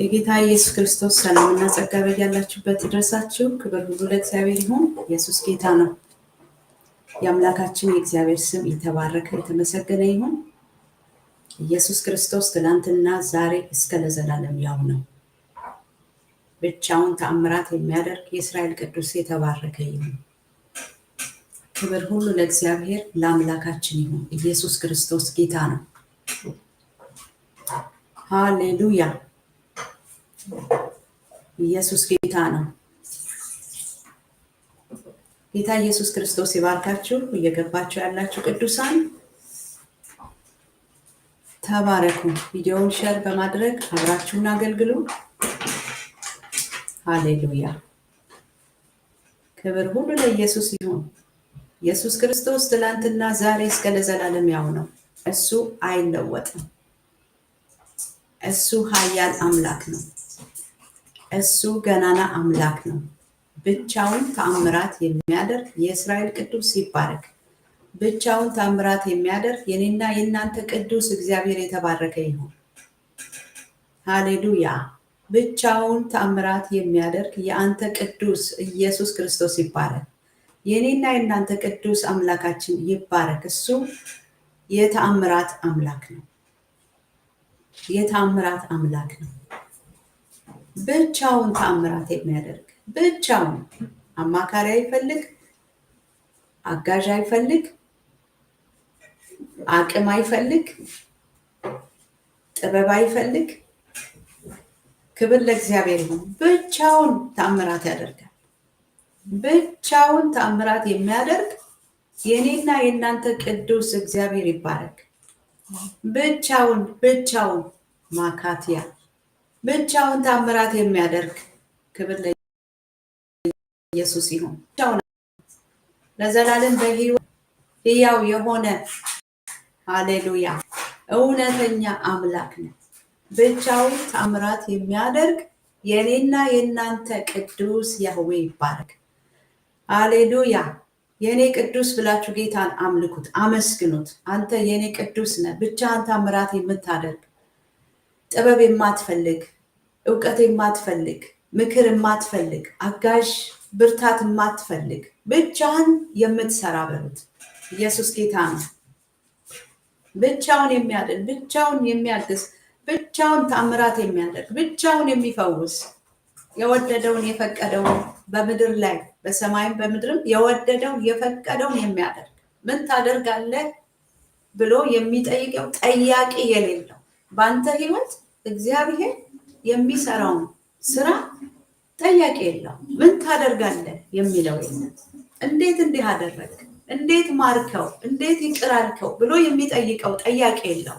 የጌታ ኢየሱስ ክርስቶስ ሰላምና ጸጋ በያላችሁበት ይድረሳችሁ። ክብር ሁሉ ለእግዚአብሔር ይሁን። ኢየሱስ ጌታ ነው። የአምላካችን የእግዚአብሔር ስም የተባረከ የተመሰገነ ይሁን። ኢየሱስ ክርስቶስ ትናንትና ዛሬ እስከ ለዘላለም ያው ነው። ብቻውን ተአምራት የሚያደርግ የእስራኤል ቅዱስ የተባረከ ይሁን። ክብር ሁሉ ለእግዚአብሔር ለአምላካችን ይሁን። ኢየሱስ ክርስቶስ ጌታ ነው። ሃሌሉያ! ኢየሱስ ጌታ ነው። ጌታ ኢየሱስ ክርስቶስ ይባርካችሁ። እየገባችሁ ያላችሁ ቅዱሳን ተባረኩ። ቪዲዮውን ሼር በማድረግ አብራችሁን አገልግሉ። ሃሌሉያ! ክብር ሁሉ ለኢየሱስ ይሁን። ኢየሱስ ክርስቶስ ትላንትና ዛሬ እስከ ለዘላለም ያው ነው። እሱ አይለወጥም። እሱ ኃያል አምላክ ነው። እሱ ገናና አምላክ ነው። ብቻውን ተአምራት የሚያደርግ የእስራኤል ቅዱስ ይባረክ። ብቻውን ተአምራት የሚያደርግ የኔና የናንተ ቅዱስ እግዚአብሔር የተባረከ ይሁን። ሃሌሉያ! ብቻውን ተአምራት የሚያደርግ የአንተ ቅዱስ ኢየሱስ ክርስቶስ ይባረክ። የኔና የናንተ ቅዱስ አምላካችን ይባረክ። እሱ የተአምራት አምላክ ነው። የተአምራት አምላክ ነው። ብቻውን ተአምራት የሚያደርግ ብቻውን አማካሪ አይፈልግ፣ አጋዥ አይፈልግ፣ አቅም አይፈልግ፣ ጥበብ አይፈልግ። ክብር ለእግዚአብሔር ይሁን። ብቻውን ተአምራት ያደርጋል። ብቻውን ተአምራት የሚያደርግ የኔና የናንተ ቅዱስ እግዚአብሔር ይባረክ። ብቻውን ማካቲያ ብቻውን ተአምራት የሚያደርግ ክብር ለኢየሱስ ይሁን። ብቻውን ለዘላለም በሕይወት ሕያው የሆነ ሃሌሉያ እውነተኛ አምላክ ነው። ብቻውን ተአምራት የሚያደርግ የኔና የናንተ ቅዱስ ያህዌ ይባረክ። ሃሌሉያ! የኔ ቅዱስ ብላችሁ ጌታን አምልኩት፣ አመስግኑት። አንተ የኔ ቅዱስ ነህ። ብቻህን ተአምራት የምታደርግ ጥበብ የማትፈልግ፣ ዕውቀት የማትፈልግ፣ ምክር የማትፈልግ፣ አጋዥ ብርታት የማትፈልግ ብቻህን የምትሰራ በሉት። ኢየሱስ ጌታ ነው። ብቻውን የሚያድን፣ ብቻውን የሚያግዝ፣ ብቻውን ተአምራት የሚያደርግ፣ ብቻውን የሚፈውስ፣ የወደደውን የፈቀደውን በምድር ላይ በሰማይም በምድርም የወደደውን የፈቀደውን የሚያደርግ ምን ታደርጋለህ ብሎ የሚጠይቀው ጠያቂ የሌለው በአንተ ህይወት እግዚአብሔር የሚሰራውን ስራ ጠያቂ የለው። ምን ታደርጋለህ የሚለው የለም። እንዴት እንዲህ አደረግ፣ እንዴት ማርከው፣ እንዴት ይቅር አልከው ብሎ የሚጠይቀው ጠያቂ የለው።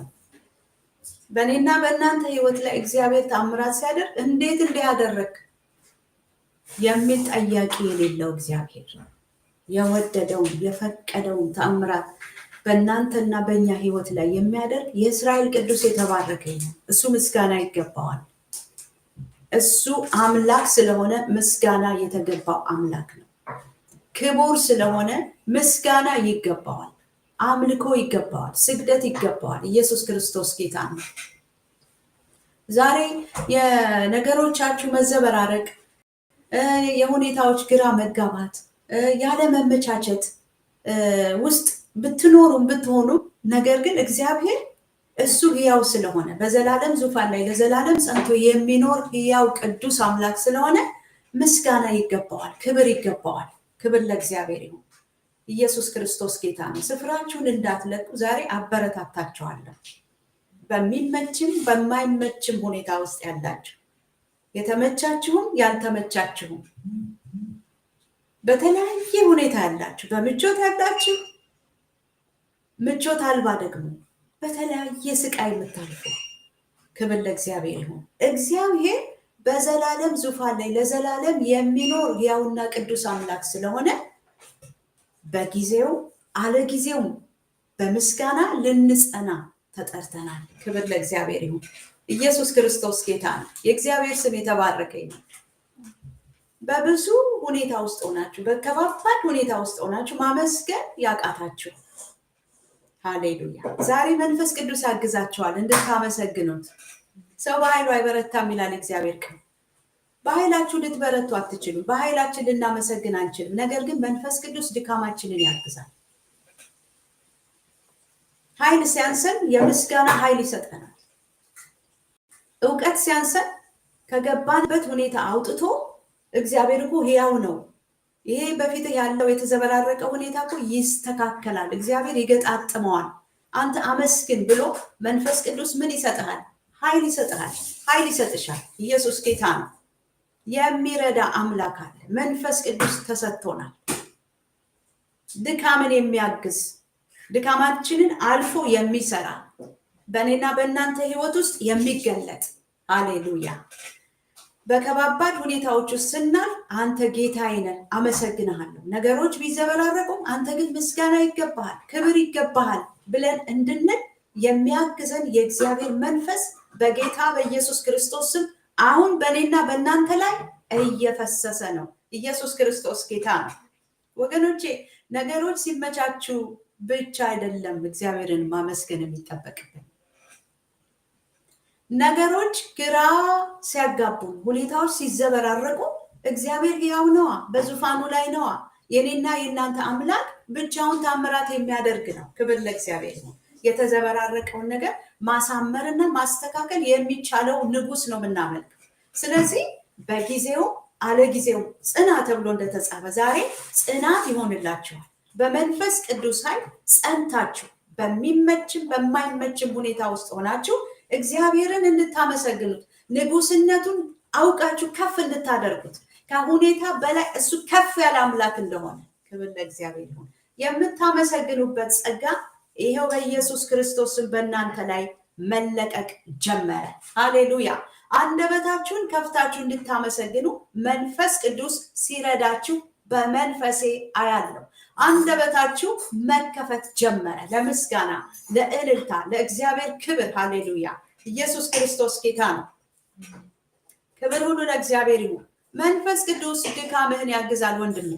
በእኔና በእናንተ ህይወት ላይ እግዚአብሔር ተአምራት ሲያደርግ እንዴት እንዲህ አደረግ የሚል ጠያቂ የሌለው እግዚአብሔር የወደደውን የፈቀደውን ተአምራት በእናንተና በእኛ ህይወት ላይ የሚያደርግ የእስራኤል ቅዱስ የተባረከ ነው። እሱ ምስጋና ይገባዋል። እሱ አምላክ ስለሆነ ምስጋና የተገባው አምላክ ነው። ክቡር ስለሆነ ምስጋና ይገባዋል፣ አምልኮ ይገባዋል፣ ስግደት ይገባዋል። ኢየሱስ ክርስቶስ ጌታ ነው። ዛሬ የነገሮቻችሁ መዘበራረቅ፣ የሁኔታዎች ግራ መጋባት፣ ያለ መመቻቸት ውስጥ ብትኖሩም ብትሆኑ፣ ነገር ግን እግዚአብሔር እሱ ሕያው ስለሆነ በዘላለም ዙፋን ላይ ለዘላለም ጸንቶ የሚኖር ሕያው ቅዱስ አምላክ ስለሆነ ምስጋና ይገባዋል፣ ክብር ይገባዋል። ክብር ለእግዚአብሔር ይሁን። ኢየሱስ ክርስቶስ ጌታ ነው። ስፍራችሁን እንዳትለቁ ዛሬ አበረታታችኋለሁ። በሚመችም በማይመችም ሁኔታ ውስጥ ያላችሁ፣ የተመቻችሁም ያልተመቻችሁም፣ በተለያየ ሁኔታ ያላችሁ፣ በምቾት ያላችሁ፣ ምቾት አልባ ደግሞ በተለያየ ስቃይ የምታልፉ፣ ክብር ለእግዚአብሔር ይሁን። እግዚአብሔር በዘላለም ዙፋን ላይ ለዘላለም የሚኖር ሕያውና ቅዱስ አምላክ ስለሆነ በጊዜው አለጊዜው በምስጋና ልንጸና ተጠርተናል። ክብር ለእግዚአብሔር ይሁን። ኢየሱስ ክርስቶስ ጌታ ነው። የእግዚአብሔር ስም የተባረከ ነው። በብዙ ሁኔታ ውስጥ ሆናችሁ፣ በከባድ ሁኔታ ውስጥ ሆናችሁ ማመስገን ያቃታችሁ፣ ሃሌሉያ! ዛሬ መንፈስ ቅዱስ ያግዛችኋል እንድታመሰግኑት። ሰው በኃይሉ አይበረታም ይላል እግዚአብሔር ቃል። በኃይላችሁ ልትበረቱ አትችሉም። በኃይላችን ልናመሰግን አንችልም። ነገር ግን መንፈስ ቅዱስ ድካማችንን ያግዛል። ኃይል ሲያንሰን የምስጋና ኃይል ይሰጠናል። እውቀት ሲያንሰን ከገባንበት ሁኔታ አውጥቶ እግዚአብሔር እኮ ሕያው ነው፣ ይሄ በፊት ያለው የተዘበራረቀ ሁኔታ እኮ ይስተካከላል፣ እግዚአብሔር ይገጣጥመዋል፣ አንተ አመስግን ብሎ መንፈስ ቅዱስ ምን ይሰጥሃል? ኃይል ይሰጥሃል፣ ኃይል ይሰጥሻል። ኢየሱስ ጌታ ነው። የሚረዳ አምላክ አለ። መንፈስ ቅዱስ ተሰጥቶናል። ድካምን የሚያግዝ ድካማችንን አልፎ የሚሰራ በእኔና በእናንተ ህይወት ውስጥ የሚገለጥ ሃሌሉያ። በከባባድ ሁኔታዎች ውስጥ ስናል አንተ ጌታዬ ነህ፣ አመሰግንሃለሁ፣ ነገሮች ቢዘበራረቁም አንተ ግን ምስጋና ይገባሃል፣ ክብር ይገባሃል ብለን እንድንል የሚያግዘን የእግዚአብሔር መንፈስ በጌታ በኢየሱስ ክርስቶስ ስም አሁን በእኔና በእናንተ ላይ እየፈሰሰ ነው። ኢየሱስ ክርስቶስ ጌታ ነው። ወገኖቼ ነገሮች ሲመቻቹ ብቻ አይደለም እግዚአብሔርን ማመስገን የሚጠበቅብን። ነገሮች ግራ ሲያጋቡ፣ ሁኔታዎች ሲዘበራረቁ እግዚአብሔር ሕያው ነዋ፣ በዙፋኑ ላይ ነዋ። የኔና የእናንተ አምላክ ብቻውን ታምራት የሚያደርግ ነው። ክብር ለእግዚአብሔር ነው። የተዘበራረቀውን ነገር ማሳመርና ማስተካከል የሚቻለው ንጉስ ነው የምናመልከው። ስለዚህ በጊዜው አለጊዜው ጽና ተብሎ እንደተጻፈ ዛሬ ጽናት ይሆንላችኋል። በመንፈስ ቅዱስ ኃይል ጸንታችሁ በሚመችም በማይመችም ሁኔታ ውስጥ ሆናችሁ እግዚአብሔርን እንድታመሰግኑት፣ ንጉስነቱን አውቃችሁ ከፍ እንድታደርጉት፣ ከሁኔታ በላይ እሱ ከፍ ያለ አምላክ እንደሆነ ክብር ለእግዚአብሔር ይሁን። የምታመሰግኑበት ጸጋ ይሄው በኢየሱስ ክርስቶስን በእናንተ ላይ መለቀቅ ጀመረ። ሃሌሉያ። አንደበታችሁን ከፍታችሁ እንድታመሰግኑ መንፈስ ቅዱስ ሲረዳችሁ በመንፈሴ አያለው። አንደበታችሁ መከፈት ጀመረ ለምስጋና፣ ለእልልታ፣ ለእግዚአብሔር ክብር። ሃሌሉያ። ኢየሱስ ክርስቶስ ጌታ ነው። ክብር ሁሉ ለእግዚአብሔር ይሁን። መንፈስ ቅዱስ ድካምህን ያግዛል። ወንድሜ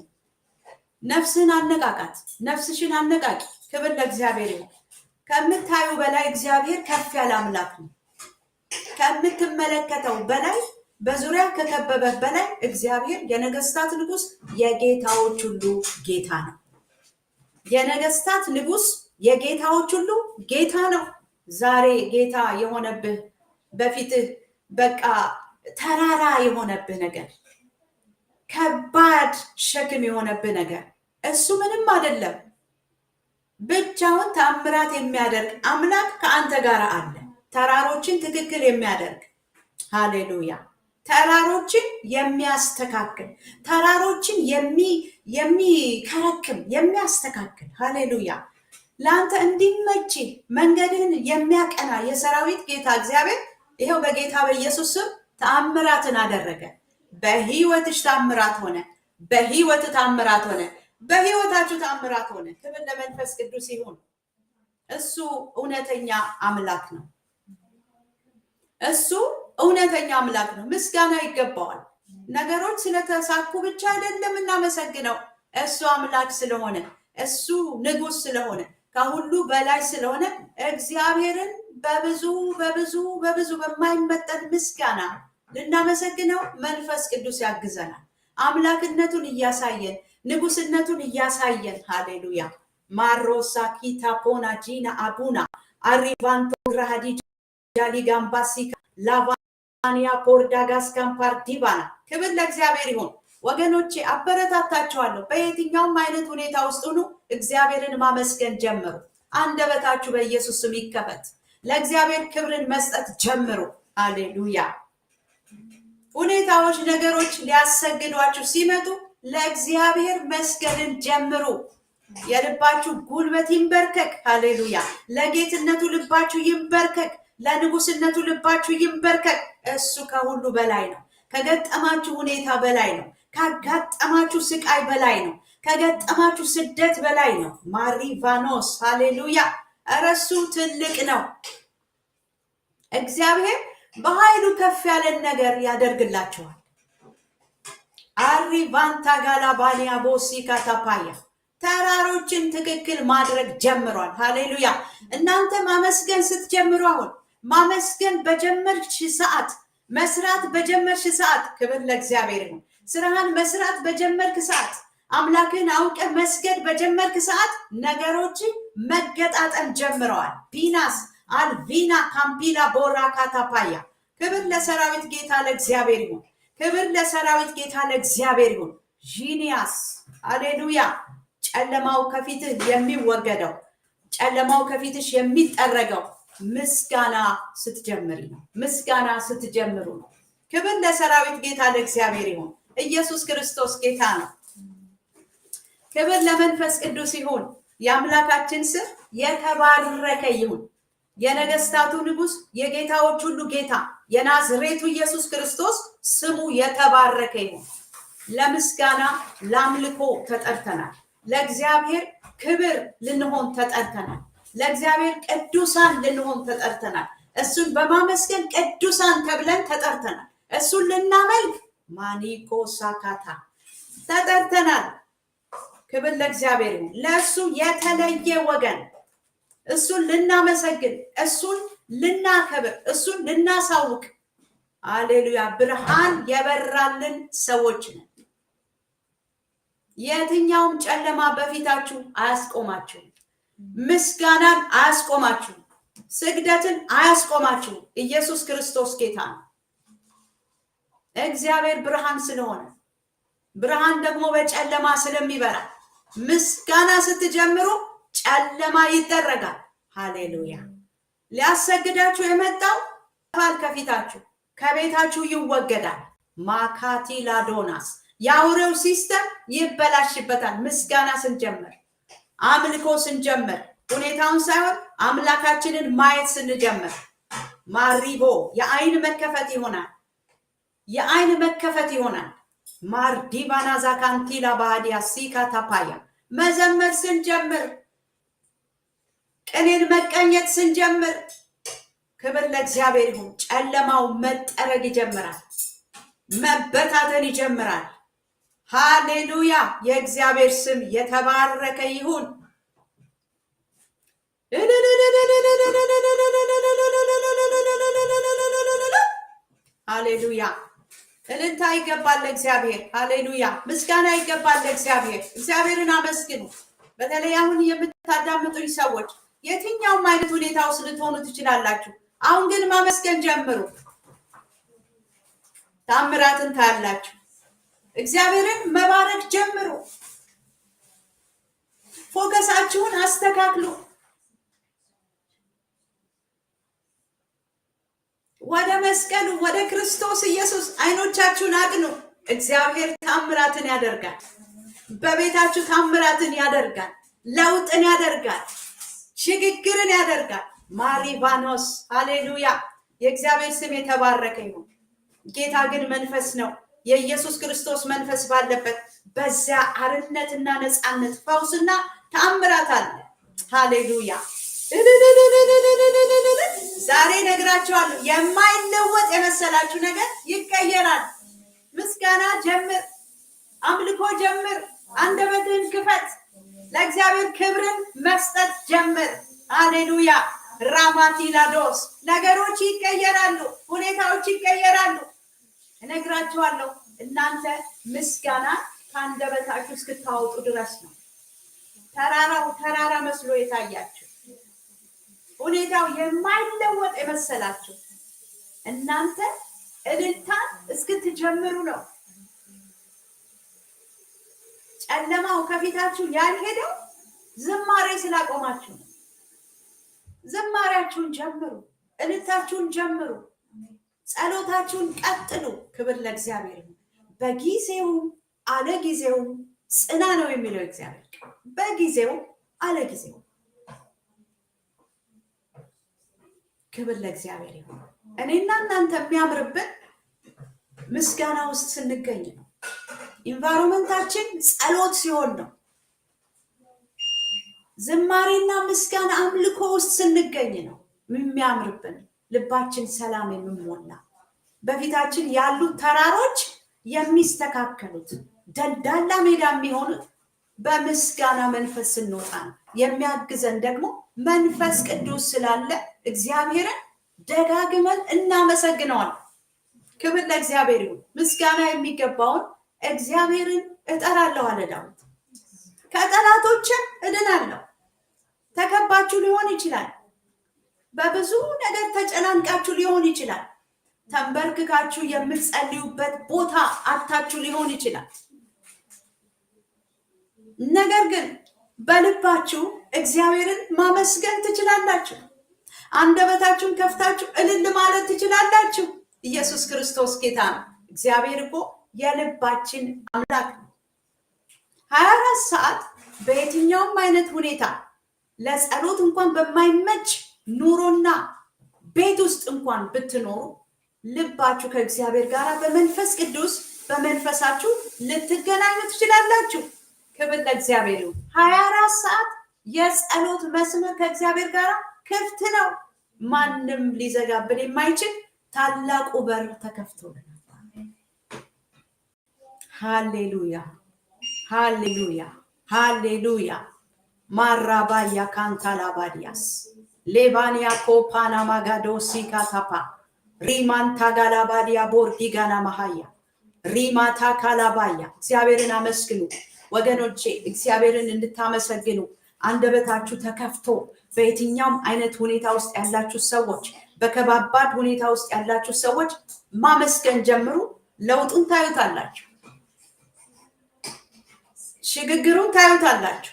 ነፍስህን አነቃቃት፣ ነፍስሽን አነቃቂ። ክብር ለእግዚአብሔር ይሁን። ከምታዩ በላይ እግዚአብሔር ከፍ ያለ አምላክ ነው። ከምትመለከተው በላይ በዙሪያ ከከበበህ በላይ እግዚአብሔር የነገስታት ንጉስ፣ የጌታዎች ሁሉ ጌታ ነው። የነገስታት ንጉስ፣ የጌታዎች ሁሉ ጌታ ነው። ዛሬ ጌታ የሆነብህ በፊትህ በቃ ተራራ የሆነብህ ነገር፣ ከባድ ሸክም የሆነብህ ነገር እሱ ምንም አይደለም። ብቻውን ተአምራት የሚያደርግ አምላክ ከአንተ ጋር አለ። ተራሮችን ትክክል የሚያደርግ ሃሌሉያ፣ ተራሮችን የሚያስተካክል፣ ተራሮችን የሚከረክም የሚያስተካክል ሃሌሉያ፣ ለአንተ እንዲመች መንገድህን የሚያቀና የሰራዊት ጌታ እግዚአብሔር ይሄው በጌታ በኢየሱስ ስም ተአምራትን አደረገ። በህይወትሽ ተአምራት ሆነ፣ በህይወት ተአምራት ሆነ፣ በህይወታችሁ ተአምራት ሆነ። ክብር ለመንፈስ ቅዱስ ይሁን። እሱ እውነተኛ አምላክ ነው። እሱ እውነተኛ አምላክ ነው። ምስጋና ይገባዋል። ነገሮች ስለተሳኩ ብቻ አይደለም እናመሰግነው። እሱ አምላክ ስለሆነ፣ እሱ ንጉስ ስለሆነ፣ ከሁሉ በላይ ስለሆነ እግዚአብሔርን በብዙ በብዙ በብዙ በማይመጠን ምስጋና ልናመሰግነው መንፈስ ቅዱስ ያግዘናል። አምላክነቱን እያሳየን፣ ንጉስነቱን እያሳየን ሃሌሉያ። ማሮሳ ኪታ ፖና ጂና አቡና አሪቫንቶ ግራሃዲ ጃሊጋምባሲካ ላቫኒያ ፖርዳጋስ ካምፓር ዲባና። ክብር ለእግዚአብሔር ይሁን። ወገኖቼ አበረታታችኋለሁ። በየትኛውም አይነት ሁኔታ ውስጥ ሁኑ እግዚአብሔርን ማመስገን ጀምሩ። አንደበታችሁ በኢየሱስ ስም ይከፈት። ለእግዚአብሔር ክብርን መስጠት ጀምሩ። ሃሌሉያ። ሁኔታዎች፣ ነገሮች ሊያሰግዷችሁ ሲመጡ ለእግዚአብሔር መስገድን ጀምሩ። የልባችሁ ጉልበት ይንበርከክ። ሃሌሉያ። ለጌትነቱ ልባችሁ ይንበርከክ። ለንጉስነቱ ልባችሁ ይንበርከክ። እሱ ከሁሉ በላይ ነው። ከገጠማችሁ ሁኔታ በላይ ነው። ካጋጠማችሁ ስቃይ በላይ ነው። ከገጠማችሁ ስደት በላይ ነው። ማሪቫኖስ ሃሌሉያ። እረሱ ትልቅ ነው። እግዚአብሔር በኃይሉ ከፍ ያለን ነገር ያደርግላችኋል። አሪቫንታ ጋላባኒያ ቦሲካ ታፓያ ተራሮችን ትክክል ማድረግ ጀምሯል። ሃሌሉያ። እናንተ ማመስገን ስትጀምሩ አሁን ማመስገን በጀመርሽ ሰዓት፣ መስራት በጀመርሽ ሰዓት ክብር ለእግዚአብሔር ይሁን። ስራህን መስራት በጀመርክ ሰዓት፣ አምላክን አውቀ መስገድ በጀመርክ ሰዓት ነገሮች መገጣጠም ጀምረዋል። ቢናስ አልቪና ካምፒላ ቦራ ካታፓያ ክብር ለሰራዊት ጌታ ለእግዚአብሔር ይሁን። ክብር ለሰራዊት ጌታ ለእግዚአብሔር ይሁን። ጂኒያስ ሃሌሉያ። ጨለማው ከፊትህ የሚወገደው፣ ጨለማው ከፊትሽ የሚጠረገው ምስጋና ስትጀምሪ ነው። ምስጋና ስትጀምሩ ነው። ክብር ለሰራዊት ጌታ ለእግዚአብሔር ይሁን። ኢየሱስ ክርስቶስ ጌታ ነው። ክብር ለመንፈስ ቅዱስ ይሁን። የአምላካችን ስም የተባረከ ይሁን። የነገስታቱ ንጉስ፣ የጌታዎች ሁሉ ጌታ የናዝሬቱ ኢየሱስ ክርስቶስ ስሙ የተባረከ ይሁን። ለምስጋና ለአምልኮ ተጠርተናል። ለእግዚአብሔር ክብር ልንሆን ተጠርተናል። ለእግዚአብሔር ቅዱሳን ልንሆን ተጠርተናል። እሱን በማመስገን ቅዱሳን ተብለን ተጠርተናል። እሱን ልናመልክ ማኒኮ ሳካታ ተጠርተናል። ክብር ለእግዚአብሔር ይሁን። ለእሱ የተለየ ወገን፣ እሱን ልናመሰግን፣ እሱን ልናከብር፣ እሱን ልናሳውቅ ሃሌሉያ ብርሃን የበራልን ሰዎች ነን። የትኛውም ጨለማ በፊታችሁ አያስቆማችሁም። ምስጋናን አያስቆማችሁም። ስግደትን አያስቆማችሁም። ኢየሱስ ክርስቶስ ጌታ ነው። እግዚአብሔር ብርሃን ስለሆነ፣ ብርሃን ደግሞ በጨለማ ስለሚበራ ምስጋና ስትጀምሩ ጨለማ ይደረጋል። ሃሌሉያ። ሊያሰግዳችሁ የመጣው ባል ከፊታችሁ ከቤታችሁ ይወገዳል። ማካቲ ላዶናስ የአውሬው ሲስተም ይበላሽበታል። ምስጋና ስንጀምር፣ አምልኮ ስንጀምር፣ ሁኔታውን ሳይሆን አምላካችንን ማየት ስንጀምር ማሪቦ የአይን መከፈት ይሆናል። የአይን መከፈት ይሆናል። ማርዲባና ዛካንቲላ ባዲያ ሲካ ታፓያ መዘመር ስንጀምር፣ ቅኔን መቀኘት ስንጀምር ክብር ለእግዚአብሔር ይሁን። ጨለማው መጠረግ ይጀምራል። መበታተን ይጀምራል። ሃሌሉያ። የእግዚአብሔር ስም የተባረከ ይሁን። ሃሌሉያ። እልልታ ይገባል ለእግዚአብሔር። ሃሌሉያ። ምስጋና ይገባል ለእግዚአብሔር። እግዚአብሔርን አመስግኑ። በተለይ አሁን የምታዳምጡኝ ሰዎች የትኛውም አይነት ሁኔታ ውስጥ ልትሆኑ ትችላላችሁ። አሁን ግን ማመስገን ጀምሩ። ታምራትን ታያላችሁ። እግዚአብሔርን መባረክ ጀምሩ። ፎከሳችሁን አስተካክሉ። ወደ መስቀሉ ወደ ክርስቶስ ኢየሱስ አይኖቻችሁን አቅኑ። እግዚአብሔር ታምራትን ያደርጋል። በቤታችሁ ታምራትን ያደርጋል። ለውጥን ያደርጋል። ሽግግርን ያደርጋል። ማሪቫኖስ ሃሌሉያ። የእግዚአብሔር ስም የተባረከ ይሁን። ጌታ ግን መንፈስ ነው። የኢየሱስ ክርስቶስ መንፈስ ባለበት በዚያ አርነትና ነፃነት፣ ፈውስና ተአምራት አለ። ሃሌሉያ። ዛሬ ነግራችኋለሁ፣ የማይለወጥ የመሰላችሁ ነገር ይቀየራል። ምስጋና ጀምር፣ አምልኮ ጀምር፣ አንደበትህን ክፈት፣ ለእግዚአብሔር ክብርን መስጠት ጀምር። ሃሌሉያ። ራማቲላዶስ ነገሮች ይቀየራሉ፣ ሁኔታዎች ይቀየራሉ። እነግራችኋለሁ፣ እናንተ ምስጋና ከአንደበታችሁ እስክታወጡ ድረስ ነው ተራራው ተራራ መስሎ የታያችሁ፣ ሁኔታው የማይለወጥ የመሰላችሁ እናንተ እልልታን እስክትጀምሩ ነው። ጨለማው ከፊታችሁ ያልሄደው ዝማሬ ስላቆማችሁ ነው። ዝማሬያችሁን ጀምሩ፣ እልልታችሁን ጀምሩ፣ ጸሎታችሁን ቀጥሉ። ክብር ለእግዚአብሔር ይሁን። በጊዜው አለ ጊዜው ጽና ነው የሚለው እግዚአብሔር። በጊዜው አለ ጊዜው ክብር ለእግዚአብሔር ይሁን። እኔና እናንተ የሚያምርብን ምስጋና ውስጥ ስንገኝ ነው። ኢንቫይሮመንታችን ጸሎት ሲሆን ነው። ዝማሬና ምስጋና አምልኮ ውስጥ ስንገኝ ነው የሚያምርብን፣ ልባችን ሰላም የሚሞላ፣ በፊታችን ያሉት ተራሮች የሚስተካከሉት፣ ደልዳላ ሜዳ የሚሆኑት በምስጋና መንፈስ ስንወጣ ነው። የሚያግዘን ደግሞ መንፈስ ቅዱስ ስላለ እግዚአብሔርን ደጋግመን እናመሰግነዋለን። ክብር ለእግዚአብሔር ይሁን። ምስጋና የሚገባውን እግዚአብሔርን እጠራለሁ አለ ዳዊት። ከጠላቶችም እድናለሁ። ተከባችሁ ሊሆን ይችላል። በብዙ ነገር ተጨናንቃችሁ ሊሆን ይችላል። ተንበርክካችሁ የምትጸልዩበት ቦታ አታችሁ ሊሆን ይችላል። ነገር ግን በልባችሁ እግዚአብሔርን ማመስገን ትችላላችሁ። አንደበታችሁን ከፍታችሁ እልል ማለት ትችላላችሁ። ኢየሱስ ክርስቶስ ጌታ ነው። እግዚአብሔር እኮ የልባችን አምላክ ነው። 24 ሰዓት በየትኛውም አይነት ሁኔታ ለጸሎት እንኳን በማይመች ኑሮና ቤት ውስጥ እንኳን ብትኖሩ ልባችሁ ከእግዚአብሔር ጋር በመንፈስ ቅዱስ በመንፈሳችሁ ልትገናኙ ትችላላችሁ። ክብር ለእግዚአብሔር ይሁን። 24 ሰዓት የጸሎት መስመር ከእግዚአብሔር ጋር ክፍት ነው። ማንም ሊዘጋብን የማይችል ታላቁ በር ተከፍቶልናል። ሃሌሉያ ሃሌሉያ ሃሌሉያ። ማራባያ ካንታላባዲያስ ሌባንያ ኮፓና ማጋዶሲ ካታፓ ሪማንታ ጋላባዲያ ቦርዲ ጋና ማሃያ ሪማታ ካላባያ። እግዚአብሔርን አመስግኑ ወገኖቼ። እግዚአብሔርን እንድታመሰግኑ አንደበታችሁ ተከፍቶ በየትኛውም አይነት ሁኔታ ውስጥ ያላችሁ ሰዎች፣ በከባባድ ሁኔታ ውስጥ ያላችሁ ሰዎች ማመስገን ጀምሩ። ለውጡን ታዩታላችሁ። ሽግግሩን ታዩታላችሁ።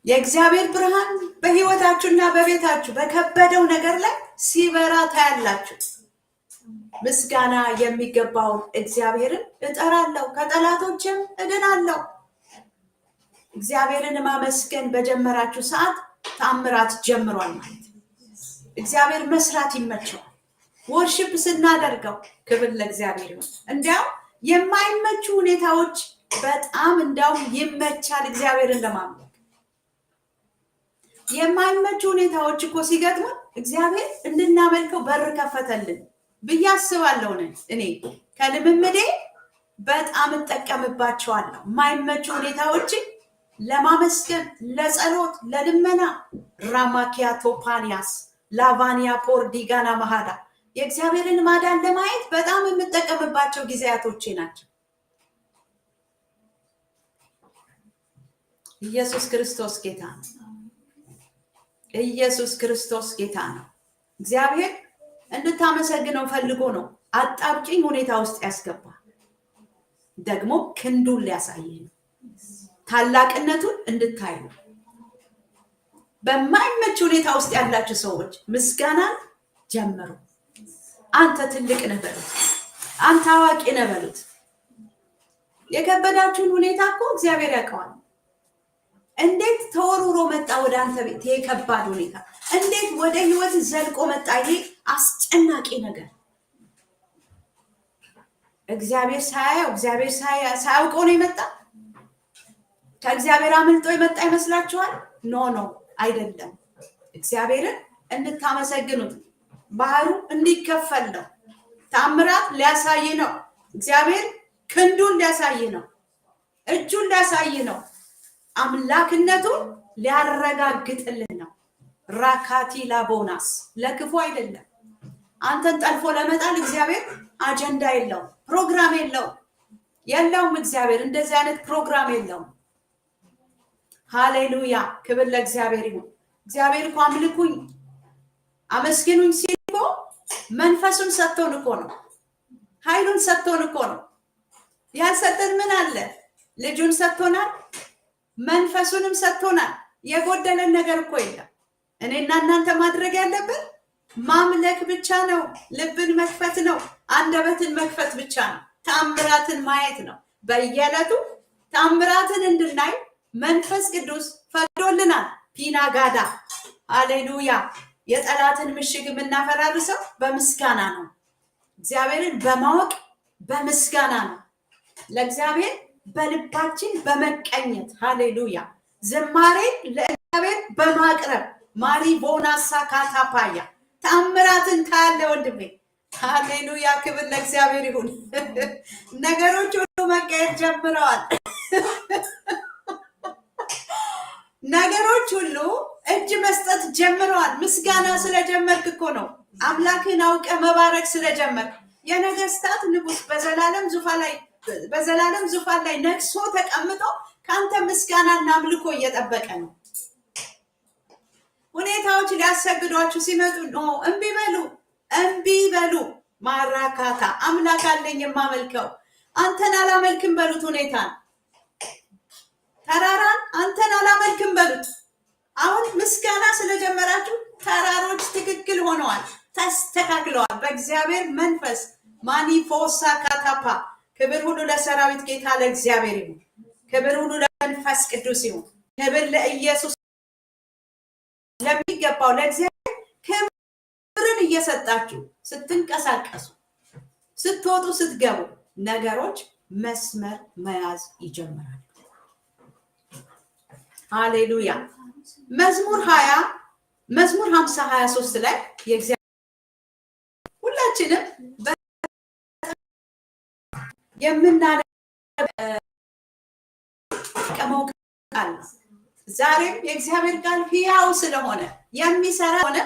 የእግዚአብሔር ብርሃን በህይወታችሁና በቤታችሁ በከበደው ነገር ላይ ሲበራ ታያላችሁ። ምስጋና የሚገባውን እግዚአብሔርን እጠራለሁ፣ ከጠላቶችም እድናለሁ። እግዚአብሔርን ማመስገን በጀመራችሁ ሰዓት ተአምራት ጀምሯል ማለት። እግዚአብሔር መስራት ይመቸዋል። ወርሺፕ ስናደርገው ክብር ለእግዚአብሔር ይሁን። እንዲያው የማይመቹ ሁኔታዎች በጣም እንዳው ይመቻል እግዚአብሔርን ለማምለክ። የማይመቹ ሁኔታዎች እኮ ሲገጥሙ እግዚአብሔር እንድናመልከው በር ከፈተልን ብዬ አስባለሁ። እኔ ከልምምዴ በጣም እጠቀምባቸዋለሁ። የማይመቹ ሁኔታዎችን ለማመስገን፣ ለጸሎት፣ ለልመና ራማኪያ ቶፓኒያስ ላቫኒያ ፖርዲጋና ማሃዳ የእግዚአብሔርን ማዳን ለማየት በጣም የምጠቀምባቸው ጊዜያቶቼ ናቸው። ኢየሱስ ክርስቶስ ጌታ ነው። ኢየሱስ ክርስቶስ ጌታ ነው። እግዚአብሔር እንድታመሰግነው ፈልጎ ነው አጣብቂኝ ሁኔታ ውስጥ ያስገባ። ደግሞ ክንዱን ሊያሳይ ነው። ታላቅነቱን እንድታዩ። በማይመች ሁኔታ ውስጥ ያላችሁ ሰዎች ምስጋናን ጀምሩ። አንተ ትልቅ ነህ በሉት። አንተ አዋቂ ነህ በሉት። የከበዳችሁን ሁኔታ እኮ እግዚአብሔር ያውቀዋል። እንዴት ተወርውሮ መጣ ወደ አንተ ቤት ይሄ ከባድ ሁኔታ? እንዴት ወደ ህይወት ዘልቆ መጣ ይሄ አስጨናቂ ነገር? እግዚአብሔር ሳያየው፣ እግዚአብሔር ሳያውቀው ነው የመጣ? ከእግዚአብሔር አምልጦ የመጣ ይመስላችኋል? ኖ አይደለም። እግዚአብሔርን እንድታመሰግኑት፣ ባህሩ እንዲከፈል ነው። ታምራት ሊያሳይ ነው። እግዚአብሔር ክንዱን ሊያሳይ ነው። እጁን ሊያሳይ ነው። አምላክነቱን ሊያረጋግጥልን ነው። ራካቲ ላቦናስ ለክፉ አይደለም። አንተን ጠልፎ ለመጣል እግዚአብሔር አጀንዳ የለውም፣ ፕሮግራም የለውም። እግዚአብሔር እንደዚህ አይነት ፕሮግራም የለውም። ሃሌሉያ፣ ክብር ለእግዚአብሔር ይሁን። እግዚአብሔር እኮ አምልኩኝ አመስግኑኝ ሲል እኮ መንፈሱን ሰጥቶን እኮ ነው፣ ኃይሉን ሰጥቶን እኮ ነው። ያልሰጠን ምን አለ? ልጁን ሰጥቶናል፣ መንፈሱንም ሰጥቶናል። የጎደለን ነገር እኮ የለም። እኔና እናንተ ማድረግ ያለብን ማምለክ ብቻ ነው። ልብን መክፈት ነው። አንደበትን መክፈት ብቻ ነው። ተአምራትን ማየት ነው። በየዕለቱ ተአምራትን እንድናይ መንፈስ ቅዱስ ፈቅዶልናል። ፒናጋዳ ሃሌሉያ። የጠላትን ምሽግ የምናፈራርሰው በምስጋና ነው። እግዚአብሔርን በማወቅ በምስጋና ነው። ለእግዚአብሔር በልባችን በመቀኘት ሃሌሉያ። ዝማሬ ለእግዚአብሔር በማቅረብ ማሪ ቦናሳ ካታፓያ ተአምራትን ካለ ወንድሜ ሃሌሉያ። ክብር ለእግዚአብሔር ይሁን። ነገሮች ሁሉ መቀየር ጀምረዋል። ነገሮች ሁሉ እጅ መስጠት ጀምረዋል። ምስጋና ስለጀመርክ እኮ ነው። አምላክን አውቀ መባረክ ስለጀመርክ የነገስታት ንጉስ በዘላለም ዙፋን ላይ ነግሶ ተቀምጦ ካንተ ምስጋናና አምልኮ እየጠበቀ ነው። ሁኔታዎች ሊያሰግዷችሁ ሲመጡ ነው እምቢ በሉ። ማራካታ አምላክ አለኝ የማመልከው፣ አንተን አላመልክም በሉት። ሁኔታን ተራራን አንተን አላመልክም በሉት። አሁን ምስጋና ስለጀመራችሁ ተራሮች ትክክል ሆነዋል፣ ተስተካክለዋል። በእግዚአብሔር መንፈስ ማኒፎሳ ካታፓ። ክብር ሁሉ ለሰራዊት ጌታ ለእግዚአብሔር ይሁን። ክብር ሁሉ ለመንፈስ ቅዱስ ይሁን። ክብር ለኢየሱስ ለሚገባው ለእግዚአብሔር ክብርን እየሰጣችሁ ስትንቀሳቀሱ፣ ስትወጡ፣ ስትገቡ ነገሮች መስመር መያዝ ይጀምራሉ። ሃሌሉያ። መዝሙር 50 23 ላይ የእግዚአብሔር ሁላችንም የምናቀመው ቃል ዛሬም የእግዚአብሔር ቃል ሕያው ስለሆነ የሚሰራ ሆነ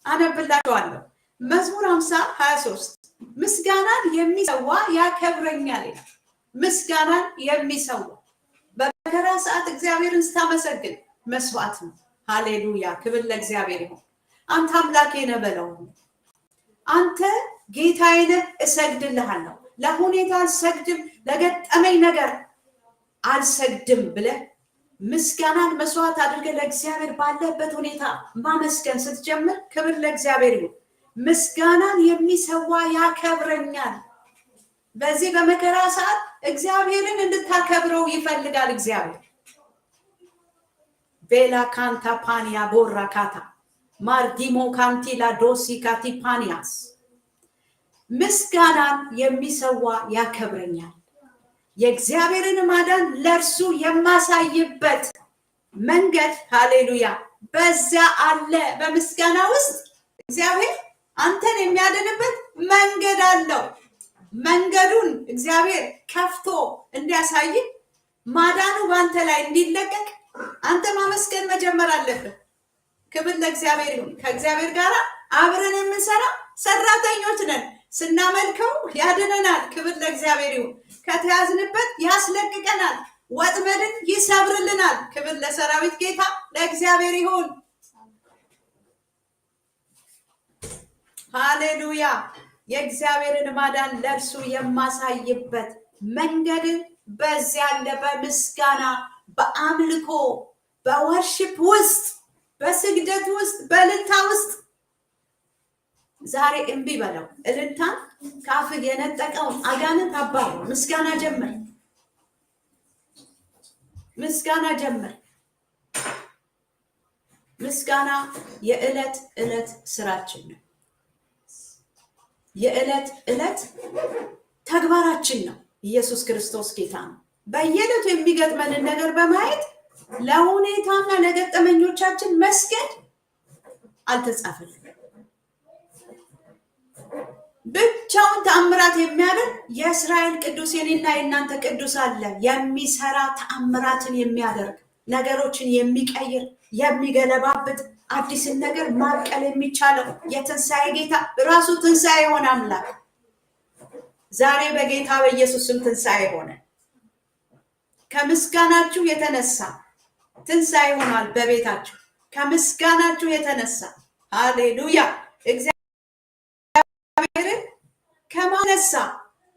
አነብላችኋለሁ። መዝሙር 50 23 ምስጋናን የሚሰዋ ያከብረኛል ይላል። ምስጋናን የሚሰዋ በመከራ ሰዓት እግዚአብሔርን ስታመሰግን መስዋዕት ነው። ሃሌሉያ። ክብር ለእግዚአብሔር ይሁን። አንተ አምላኬ ነህ በለው። አንተ ጌታዬ ነህ፣ እሰግድልሃለሁ። ለሁኔታ አልሰግድም፣ ለገጠመኝ ነገር አልሰግድም ብለህ ምስጋናን መስዋዕት አድርገህ ለእግዚአብሔር ባለበት ሁኔታ ማመስገን ስትጀምር ክብር ለእግዚአብሔር ይሁን። ምስጋናን የሚሰዋ ያከብረኛል። በዚህ በመከራ ሰዓት እግዚአብሔርን እንድታከብረው ይፈልጋል እግዚአብሔር። ቤላ ካንታ ፓኒያ ቦራካታ ማርዲሞ ካንቲላ ዶሲ ካቲፓኒያስ። ምስጋናን የሚሰዋ ያከብረኛል። የእግዚአብሔርን ማዳን ለእርሱ የማሳይበት መንገድ ሃሌሉያ በዚያ አለ። በምስጋና ውስጥ እግዚአብሔር አንተን የሚያድንበት መንገድ አለው። መንገዱን እግዚአብሔር ከፍቶ እንዲያሳይ ማዳኑ በአንተ ላይ እንዲለቀቅ አንተ ማመስገን መጀመር አለብህ። ክብር ለእግዚአብሔር ይሁን። ከእግዚአብሔር ጋር አብረን የምንሰራ ሰራተኞች ነን። ስናመልከው ያድነናል። ክብር ለእግዚአብሔር ይሁን። ከተያዝንበት ያስለቅቀናል። ወጥመድን ይሰብርልናል። ክብር ለሰራዊት ጌታ ለእግዚአብሔር ይሁን። ሃሌሉያ። የእግዚአብሔርን ማዳን ለእርሱ የማሳይበት መንገድ በዚያ አለ። በምስጋና በአምልኮ በወርሽፕ ውስጥ በስግደት ውስጥ በእልልታ ውስጥ ዛሬ እምቢ በለው። እልልታ ካፍህ የነጠቀውን አጋንንት አባሩ። ምስጋና ጀምር። ምስጋና ጀምር። ምስጋና የዕለት ዕለት ስራችን ነው። የዕለት ዕለት ተግባራችን ነው። ኢየሱስ ክርስቶስ ጌታ ነው። በየዕለቱ የሚገጥመንን ነገር በማየት ለሁኔታና ለገጠመኞቻችን መስገድ አልተጻፈልን። ብቻውን ተአምራት የሚያደርግ የእስራኤል ቅዱስ የኔና የእናንተ ቅዱስ አለ። የሚሰራ ተአምራትን የሚያደርግ ነገሮችን የሚቀይር የሚገለባብጥ አዲስን ነገር ማብቀል የሚቻለው የትንሣኤ ጌታ ራሱ ትንሣኤ የሆነ አምላክ ዛሬ በጌታ በኢየሱስ ስም ትንሣኤ ሆነ። ከምስጋናችሁ የተነሳ ትንሣኤ ሆኗል በቤታችሁ። ከምስጋናችሁ የተነሳ ሃሌሉያ። እግዚአብሔርን ከማነሳ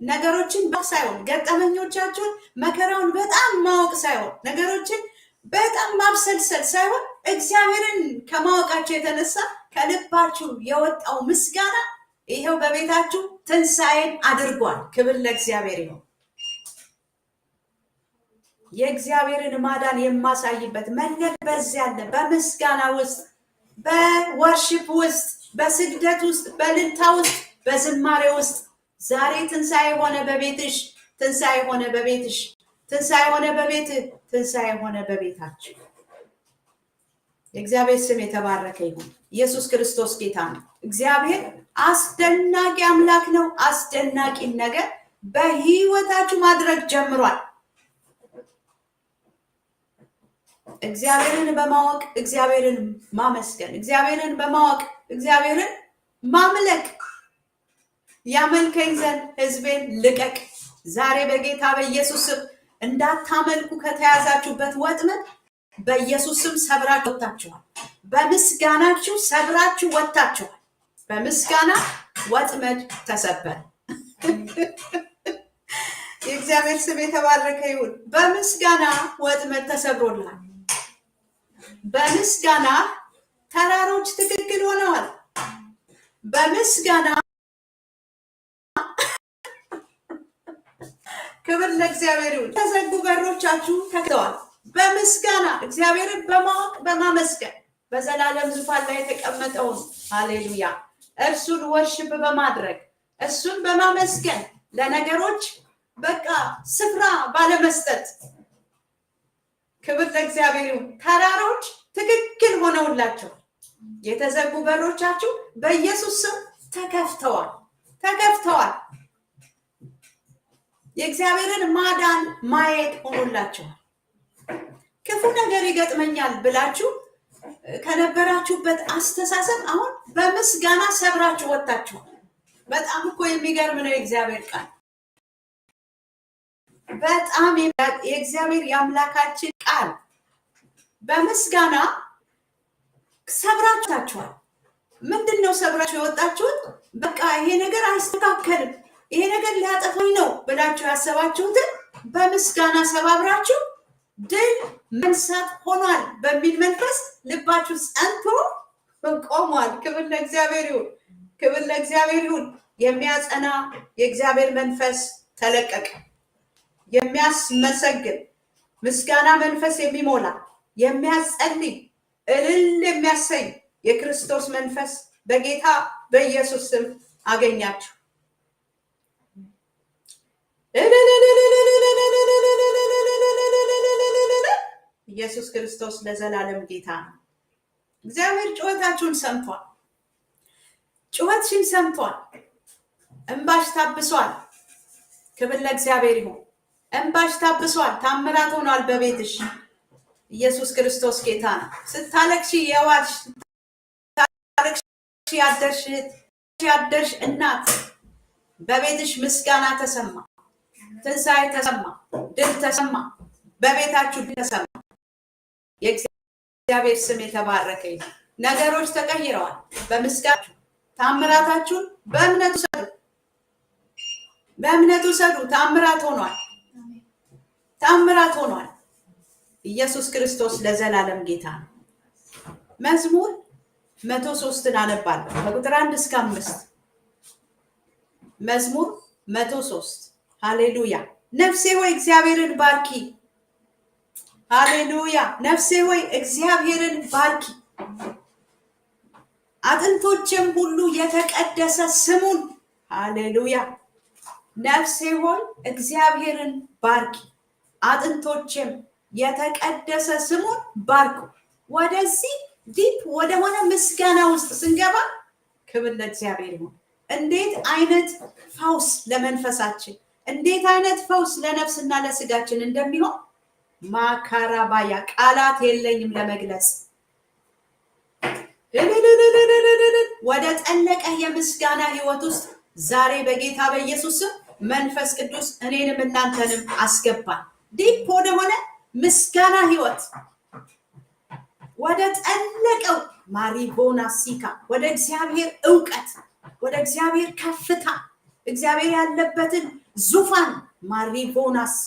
ነገሮችን ሳይሆን ገጠመኞቻችሁን መከራውን በጣም ማወቅ ሳይሆን ነገሮችን በጣም ማብሰልሰል ሳይሆን እግዚአብሔርን ከማወቃችሁ የተነሳ ከልባችሁ የወጣው ምስጋና ይሄው በቤታችሁ ትንሣኤን አድርጓል። ክብር ለእግዚአብሔር ይሁን። የእግዚአብሔርን ማዳን የማሳይበት መንገድ በዚያ አለ። በምስጋና ውስጥ፣ በወርሺፕ ውስጥ፣ በስግደት ውስጥ፣ በእልልታ ውስጥ፣ በዝማሬ ውስጥ ዛሬ ትንሣኤ ሆነ በቤትሽ፣ ትንሣኤ ሆነ በቤትሽ፣ ትንሣኤ ሆነ በቤትህ፣ ትንሣኤ ሆነ በቤታችሁ። የእግዚአብሔር ስም የተባረከ ይሁን። ኢየሱስ ክርስቶስ ጌታ ነው። እግዚአብሔር አስደናቂ አምላክ ነው። አስደናቂ ነገር በህይወታችሁ ማድረግ ጀምሯል። እግዚአብሔርን በማወቅ እግዚአብሔርን ማመስገን፣ እግዚአብሔርን በማወቅ እግዚአብሔርን ማምለክ። ያመልከኝ ዘንድ ሕዝቤን ልቀቅ። ዛሬ በጌታ በኢየሱስ ስም እንዳታመልኩ ከተያዛችሁበት ወጥመድ በኢየሱስ ስም ሰብራችሁ ወጥታችኋል። በምስጋናችሁ ሰብራችሁ ወጥታችኋል። በምስጋና ወጥመድ ተሰበረ። የእግዚአብሔር ስም የተባረከ ይሁን። በምስጋና ወጥመድ ተሰብሮልሃል። በምስጋና ተራሮች ትክክል ሆነዋል። በምስጋና ክብር ለእግዚአብሔር ይሁን። የተዘጉ በሮቻችሁ ተከፍተዋል። በምስጋና እግዚአብሔርን በማወቅ በማመስገን በዘላለም ዙፋን ላይ የተቀመጠውን ሃሌሉያ እርሱን ወርሽፕ በማድረግ እሱን በማመስገን ለነገሮች በቃ ስፍራ ባለመስጠት ክብር ለእግዚአብሔር ይሁን። ተራሮች ትክክል ሆነውላቸው የተዘጉ በሮቻችሁ በኢየሱስ ስም ተከፍተዋል። የእግዚአብሔርን ማዳን ማየት ሆኖላችኋል። ክፉ ነገር ይገጥመኛል ብላችሁ ከነበራችሁበት አስተሳሰብ አሁን በምስጋና ሰብራችሁ ወጥታችኋል። በጣም እኮ የሚገርም ነው የእግዚአብሔር ቃል። በጣም የእግዚአብሔር የአምላካችን ቃል በምስጋና ሰብራችኋል። ምንድነው ሰብራችሁ የወጣችሁት? በቃ ይሄ ነገር አይስተካከልም፣ ይሄ ነገር ሊያጠፋኝ ነው ብላችሁ ያሰባችሁትን በምስጋና ሰባብራችሁ ድል መንሳት ሆኗል በሚል መንፈስ ልባችሁ ጸንቶ ቆሟል። ክብር ለእግዚአብሔር ይሁን። ክብር ለእግዚአብሔር ይሁን። የሚያጸና የእግዚአብሔር መንፈስ ተለቀቀ። የሚያስመሰግን ምስጋና መንፈስ የሚሞላ የሚያጸልይ እልል የሚያሰኝ የክርስቶስ መንፈስ በጌታ በኢየሱስ ስም አገኛችሁ። ኢየሱስ ክርስቶስ ለዘላለም ጌታ ነው። እግዚአብሔር ጩኸታችሁን ሰምቷል። ጩኸትሽን ሰምቷል። እንባሽ ታብሷል። ክብር ለእግዚአብሔር ይሁን። እንባሽ ታብሷል። ታምራት ሆኗል በቤትሽ። ኢየሱስ ክርስቶስ ጌታ ነው። ስታለቅሺ የዋልሽ ስታለቅሺ ያደርሽ እናት በቤትሽ ምስጋና ተሰማ፣ ትንሣኤ ተሰማ፣ ድል ተሰማ፣ በቤታችሁ ድል ተሰማ። የእግዚአብሔር ስም የተባረከ ይሁን። ነገሮች ተቀይረዋል። በምስጋና ታምራታችሁን በእምነቱ ሰዱ። በእምነቱ ሰዱ። ታምራት ሆኗል። ታምራት ሆኗል። ኢየሱስ ክርስቶስ ለዘላለም ጌታ ነው። መዝሙር 103 አነባለሁ ከቁጥር 1 እስከ 5። መዝሙር 103 ሃሌሉያ። ነፍሴ ሆይ እግዚአብሔርን ባርኪ። ሃሌሉያ። ነፍሴ ሆይ እግዚአብሔርን ባርኪ፣ አጥንቶችም ሁሉ የተቀደሰ ስሙን። ሃሌሉያ። ነፍሴ ሆይ እግዚአብሔርን ባርኪ፣ አጥንቶችም የተቀደሰ ስሙን ባርኩ። ወደዚህ ዲፕ ወደሆነ ምስጋና ውስጥ ስንገባ ክብር ለእግዚአብሔር ይሁን። እንዴት አይነት ፈውስ ለመንፈሳችን፣ እንዴት አይነት ፈውስ ለነፍስና ለስጋችን እንደሚሆን ማካራባያ ቃላት የለኝም ለመግለጽ። ወደ ጠለቀ የምስጋና ህይወት ውስጥ ዛሬ በጌታ በኢየሱስ መንፈስ ቅዱስ እኔንም እናንተንም አስገባን። ዲፕ ወደሆነ ምስጋና ህይወት፣ ወደ ጠለቀው ማሪቦና ሲካ፣ ወደ እግዚአብሔር እውቀት፣ ወደ እግዚአብሔር ከፍታ፣ እግዚአብሔር ያለበትን ዙፋን ማሪቦናሳ፣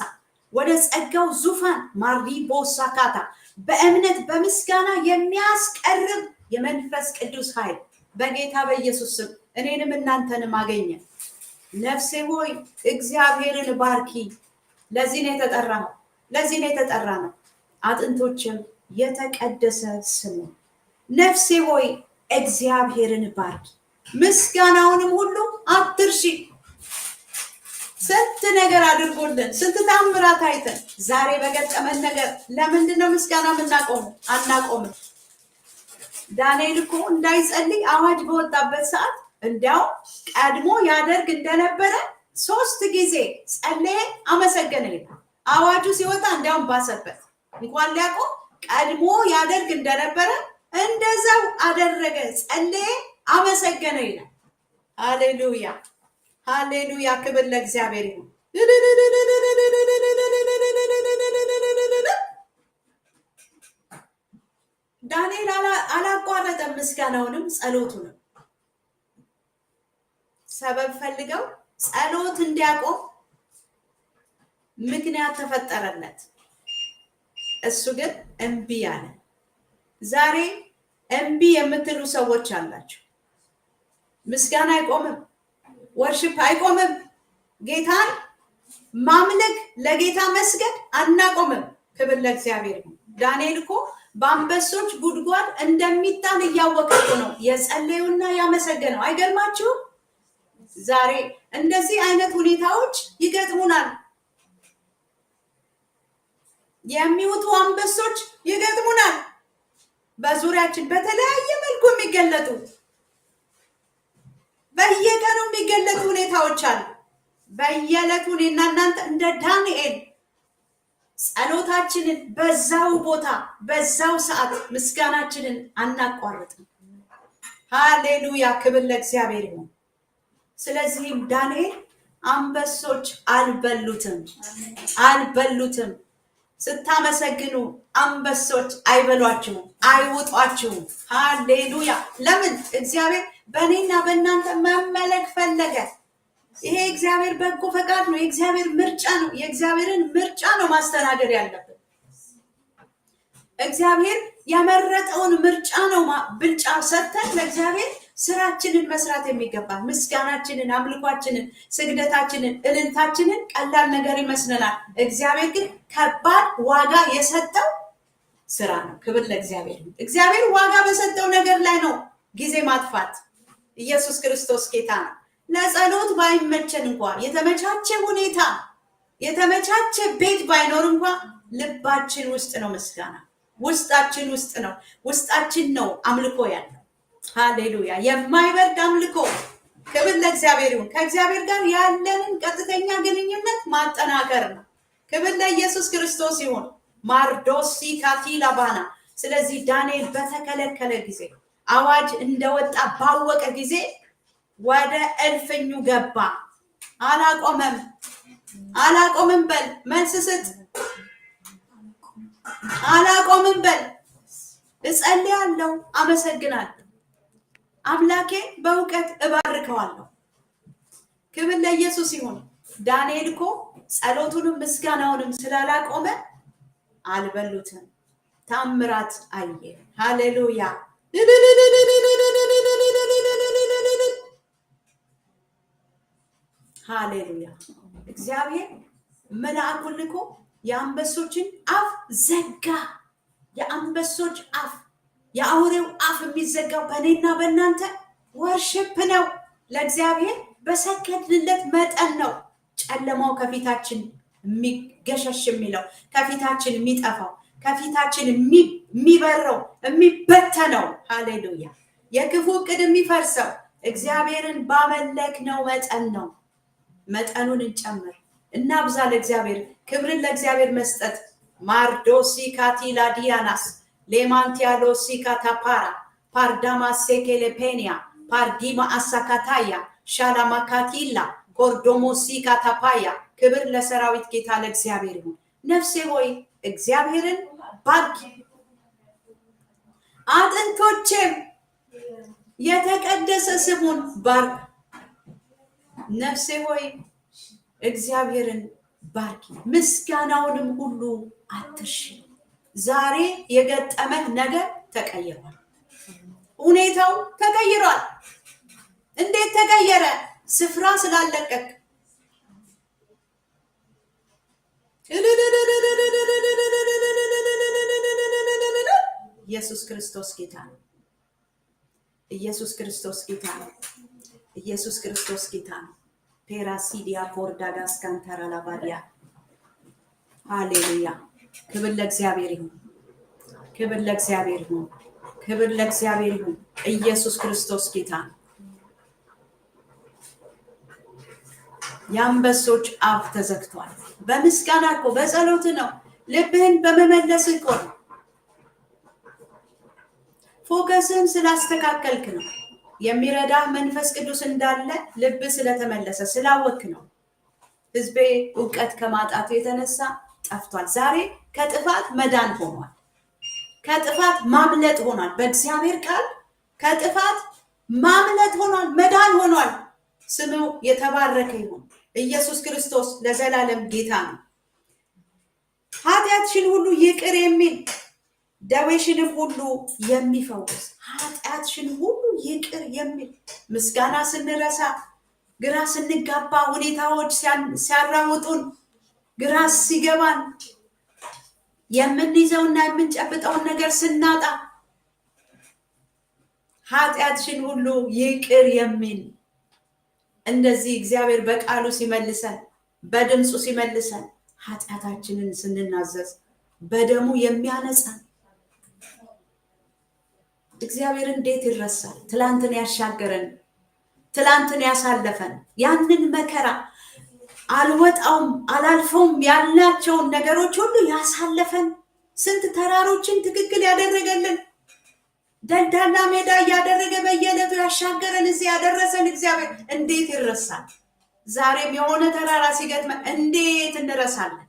ወደ ጸጋው ዙፋን ማሪቦሳካታ በእምነት በምስጋና የሚያስቀርብ የመንፈስ ቅዱስ ኃይል በጌታ በኢየሱስ ስም እኔንም እናንተንም አገኘ። ነፍሴ ሆይ እግዚአብሔርን ባርኪ። ለዚህ ነው የተጠራነው። ለዚህ ነው የተጠራነው። አጥንቶችም የተቀደሰ ስሙ። ነፍሴ ሆይ እግዚአብሔርን ባርኪ፣ ምስጋናውንም ሁሉ አትርሺ። ስንት ነገር አድርጎልን፣ ስንት ታምራት አይተን ዛሬ በገጠመን ነገር ለምንድን ነው ምስጋና የምናቆመው? አናቆምም። ዳንኤል እኮ እንዳይጸልይ አዋጅ በወጣበት ሰዓት እንዲያው ቀድሞ ያደርግ እንደነበረ 3 ጊዜ ጸለየ፣ አመሰገነ ይላል። አዋጁ ሲወጣ እንዲያውም ባሰበት። እንኳን ሊያቆም ቀድሞ ያደርግ እንደነበረ እንደዛው አደረገ፣ ጸለየ፣ አመሰገነ ይላል። ሃሌሉያ ሃሌሉያ፣ ክብር ለእግዚአብሔር ይሁን። ዳንኤል አላቋረጠም ምስጋናውንም ጸሎቱንም። ሰበብ ፈልገው ጸሎት እንዲያቆም ምክንያት ተፈጠረለት። እሱ ግን እምቢ አለ። ዛሬ እምቢ የምትሉ ሰዎች አላችሁ። ምስጋና አይቆምም፣ ወርሽፕ አይቆምም፣ ጌታን ማምለክ ለጌታ መስገድ አናቆምም። ክብር ለእግዚአብሔር ነው። ዳንኤል እኮ በአንበሶች ጉድጓድ እንደሚጣል እያወቀ ነው የጸለዩና ያመሰገነው። አይገርማችሁም? ዛሬ እንደዚህ አይነት ሁኔታዎች ይገጥሙናል። የሚወጡ አንበሶች ይገጥሙናል። በዙሪያችን በተለያየ መልኩ የሚገለጡ በየቀኑ የሚገለጡ ሁኔታዎች አሉ። በየዕለቱ እኔና እናንተ እንደ ዳንኤል ጸሎታችንን በዛው ቦታ በዛው ሰዓት ምስጋናችንን አናቋርጥም። ሃሌሉያ፣ ክብር ለእግዚአብሔር ይሁን። ስለዚህም ዳንኤል አንበሶች አልበሉትም። ስታመሰግኑ አንበሶች አይበሏችሁም፣ አይውጧችሁም። ሃሌሉያ። ለምን? እግዚአብሔር በእኔና በእናንተ መመለክ ፈለገ። ይሄ እግዚአብሔር በጎ ፈቃድ ነው። የእግዚአብሔር ምርጫ ነው። የእግዚአብሔርን ምርጫ ነው ማስተናገድ ያለብን። እግዚአብሔር የመረጠውን ምርጫ ነው ብልጫ ሰጥተን ለእግዚአብሔር ስራችንን መስራት የሚገባ። ምስጋናችንን፣ አምልኳችንን፣ ስግደታችንን፣ እልልታችንን ቀላል ነገር ይመስለናል። እግዚአብሔር ግን ከባድ ዋጋ የሰጠው ስራ ነው። ክብር ለእግዚአብሔር። እግዚአብሔር ዋጋ በሰጠው ነገር ላይ ነው ጊዜ ማጥፋት። ኢየሱስ ክርስቶስ ጌታ ነው። ለጸሎት ባይመቸን እንኳን የተመቻቸ ሁኔታ የተመቻቸ ቤት ባይኖር እንኳን ልባችን ውስጥ ነው ምስጋና፣ ውስጣችን ውስጥ ነው፣ ውስጣችን ነው አምልኮ ያለው። ሃሌሉያ። የማይበርድ አምልኮ። ክብር ለእግዚአብሔር ይሁን። ከእግዚአብሔር ጋር ያለንን ቀጥተኛ ግንኙነት ማጠናከር ነው። ክብር ለኢየሱስ ክርስቶስ ይሁን። ማርዶሲ ካቲላባና። ስለዚህ ዳንኤል በተከለከለ ጊዜ አዋጅ እንደወጣ ባወቀ ጊዜ ወደ እልፍኙ ገባ። አላቆምም በል፣ መልስ ስጥ። አላቆምም በል፣ እጸልያለሁ፣ አመሰግናለሁ፣ አምላኬ በእውቀት እባርከዋለሁ። ክብር ለኢየሱስ ይሁን። ዳንኤል እኮ ጸሎቱንም ምስጋናውንም ስላላቆመ አልበሉትም፣ ታምራት አየ። ሃሌሉያ። ሃሌሉያ። እግዚአብሔር መልአኩን ልኮ የአንበሶችን አፍ ዘጋ። የአንበሶች አፍ፣ የአውሬው አፍ የሚዘጋው በእኔና በእናንተ ወርሽፕ ነው። ለእግዚአብሔር በሰገድንለት መጠን ነው ጨለማው ከፊታችን የሚገሸሽ የሚለው፣ ከፊታችን የሚጠፋው፣ ከፊታችን የሚበረው፣ የሚበተነው። ሃሌሉያ። የክፉ ዕቅድ የሚፈርሰው እግዚአብሔርን ባመለክነው መጠን ነው። መጠኑን እንጨምር፣ እናብዛ። ለእግዚአብሔር ክብርን ለእግዚአብሔር መስጠት። ማርዶሲ ካቲላ ዲያናስ ሌማንቲያሎሲ ካታፓራ ፓርዳማ ሴኬሌፔኒያ ፓርዲማ አሳካታያ ሻላማካቲላ ኮርዶሞሲ ካታፓያ። ክብር ለሰራዊት ጌታ ለእግዚአብሔር ይሁን። ነፍሴ ሆይ እግዚአብሔርን ባርኪ፣ አጥንቶቼም የተቀደሰ ስሙን ባርክ። ነፍሴ ሆይ እግዚአብሔርን ባርኪ፣ ምስጋናውንም ሁሉ አትርሺ። ዛሬ የገጠመህ ነገር ተቀይሯል። ሁኔታው ተቀይሯል። እንዴት ተቀየረ? ስፍራ ስላለቀቅ። ኢየሱስ ክርስቶስ ጌታ ነው። ኢየሱስ ክርስቶስ ጌታ ነው። ኢየሱስ ክርስቶስ ጌታ ነው። ፔራሲዲያ ፖርዳጋስ ካንታራ ላባዲያ። ሃሌሉያ። ክብር ለእግዚአብሔር ይሁን። ክብር ለእግዚአብሔር ይሁን። ክብር ለእግዚአብሔር ይሁን። ኢየሱስ ክርስቶስ ጌታ ነው። የአንበሶች አፍ ተዘግቷል። በምስጋና እኮ በጸሎት ነው። ልብህን በመመለስ እኮ ነው። ፎከስን ስላስተካከልክ ነው። የሚረዳ መንፈስ ቅዱስ እንዳለ ልብ ስለተመለሰ ስላወክ ነው። ህዝቤ ዕውቀት ከማጣቱ የተነሳ ጠፍቷል። ዛሬ ከጥፋት መዳን ሆኗል። ከጥፋት ማምለጥ ሆኗል። በእግዚአብሔር ቃል ከጥፋት ማምለጥ ሆኗል፣ መዳን ሆኗል። ስሙ የተባረከ ይሁን። ኢየሱስ ክርስቶስ ለዘላለም ጌታ ነው። ኃጢአትሽን ሁሉ ይቅር የሚል ደዌሽንም ሁሉ የሚፈውስ ኃጢአትሽን ሁሉ ይቅር የሚል ምስጋና ስንረሳ ግራ ስንጋባ ሁኔታዎች ሲያራውጡን ግራ ሲገባን የምንይዘውና የምንጨብጠውን ነገር ስናጣ ኃጢአትሽን ሁሉ ይቅር የሚል እንደዚህ እግዚአብሔር በቃሉ ሲመልሰን በድምፁ ሲመልሰን ኃጢአታችንን ስንናዘዝ በደሙ የሚያነጻን እግዚአብሔር እንዴት ይረሳል? ትላንትን ያሻገረን ትላንትን ያሳለፈን ያንን መከራ አልወጣውም አላልፈውም ያልናቸውን ነገሮች ሁሉ ያሳለፈን ስንት ተራሮችን ትክክል ያደረገልን ደልዳላ ሜዳ እያደረገ በየዕለቱ ያሻገረን እዚህ ያደረሰን እግዚአብሔር እንዴት ይረሳል? ዛሬም የሆነ ተራራ ሲገጥመን እንዴት እንረሳለን?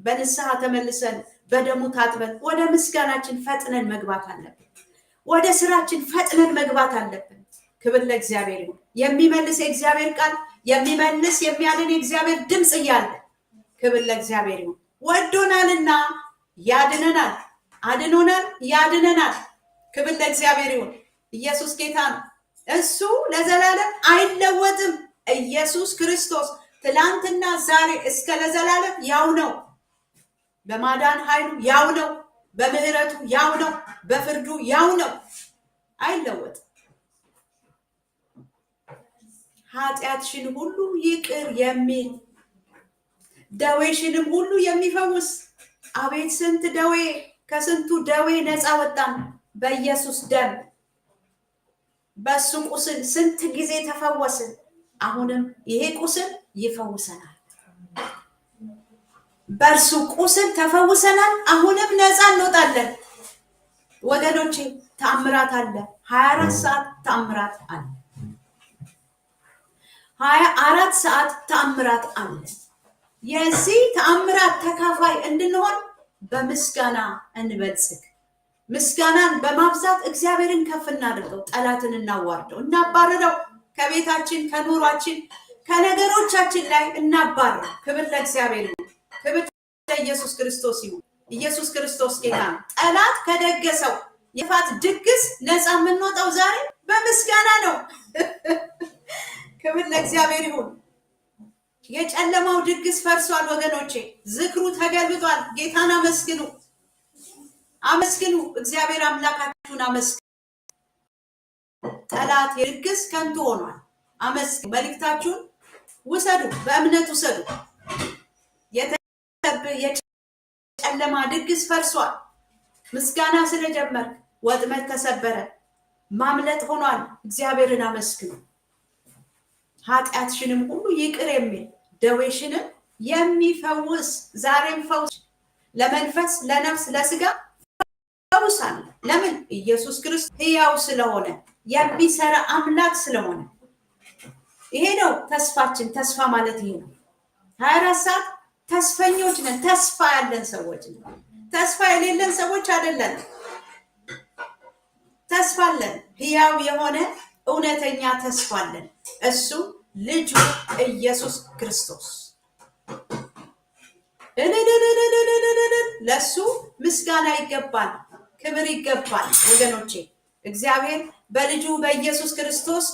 በንስሐ ተመልሰን በደሙ ታጥበን ወደ ምስጋናችን ፈጥነን መግባት አለብን። ወደ ስራችን ፈጥነን መግባት አለብን። ክብር ለእግዚአብሔር ይሁን። የሚመልስ የእግዚአብሔር ቃል የሚመልስ የሚያድን የእግዚአብሔር ድምፅ እያለ ክብር ለእግዚአብሔር ይሁን። ወዶናልና ያድነናል፣ አድኖናል፣ ያድነናል። ክብር ለእግዚአብሔር ይሁን። ኢየሱስ ጌታ ነው። እሱ ለዘላለም አይለወጥም። ኢየሱስ ክርስቶስ ትላንትና ዛሬ እስከ ለዘላለም ያው ነው። በማዳን ኃይሉ ያው ነው። በምህረቱ ያው ነው። በፍርዱ ያው ነው። አይለወጥም። ኃጢአትሽን ሁሉ ይቅር የሚል ደዌሽንም ሁሉ የሚፈውስ አቤት ስንት ደዌ ከስንቱ ደዌ ነፃ ወጣን በኢየሱስ ደም በሱ ቁስል ስንት ጊዜ ተፈወስን። አሁንም ይሄ ቁስል ይፈውሰናል። በእርሱ ቁስል ተፈውሰናል። አሁንም ነፃ እንወጣለን። ወገኖቼ ተአምራት አለ። 24 ሰዓት ተአምራት አለ። 24 ሰዓት ተአምራት አለ። የዚህ ተአምራት ተካፋይ እንድንሆን በምስጋና እንበልጽግ። ምስጋናን በማብዛት እግዚአብሔርን ከፍ እናድርገው። ጠላትን እናዋርደው፣ እናባረረው። ከቤታችን ከኑሯችን ከነገሮቻችን ላይ እናባረው። ክብር ለእግዚአብሔር ይሁን። ክብር ለኢየሱስ ክርስቶስ ይሁን። ኢየሱስ ክርስቶስ ጌታ ነው። ጠላት ከደገሰው የፋት ድግስ ነፃ የምንወጣው ዛሬ በምስጋና ነው። ክብር ለእግዚአብሔር ይሁን። የጨለማው ድግስ ፈርሷል ወገኖቼ። ዝክሩ ተገልብጧል። ጌታን አመስግኑ፣ አመስግኑ። እግዚአብሔር አምላካችሁን አመስግኑ። ጠላት የድግስ ከንቱ ሆኗል። አመስግኑ። መልእክታችሁን ውሰዱ፣ በእምነት ውሰዱ። የጨለማ ድግስ ፈርሷል። ምስጋና ስለጀመር ወጥመድ ተሰበረ፣ ማምለጥ ሆኗል። እግዚአብሔርን አመስግኑ። ኃጢአትሽንም ሁሉ ይቅር የሚል ደዌሽንም የሚፈውስ ዛሬም ፈውስ ለመንፈስ ለነፍስ ለስጋ ፈውስ አለ። ለምን? ኢየሱስ ክርስቶስ ሕያው ስለሆነ የሚሰራ አምላክ ስለሆነ። ይሄ ነው ተስፋችን። ተስፋ ማለት ይሄ ነው። 24 ሰዓት ተስፈኞች ነን። ተስፋ ያለን ሰዎች ነን። ተስፋ የሌለን ሰዎች አይደለን። ተስፋ አለን። ሕያው የሆነ እውነተኛ ተስፋ አለን። እሱ ልጁ ኢየሱስ ክርስቶስ። ለሱ ምስጋና ይገባል፣ ክብር ይገባል። ወገኖቼ እግዚአብሔር በልጁ በኢየሱስ ክርስቶስ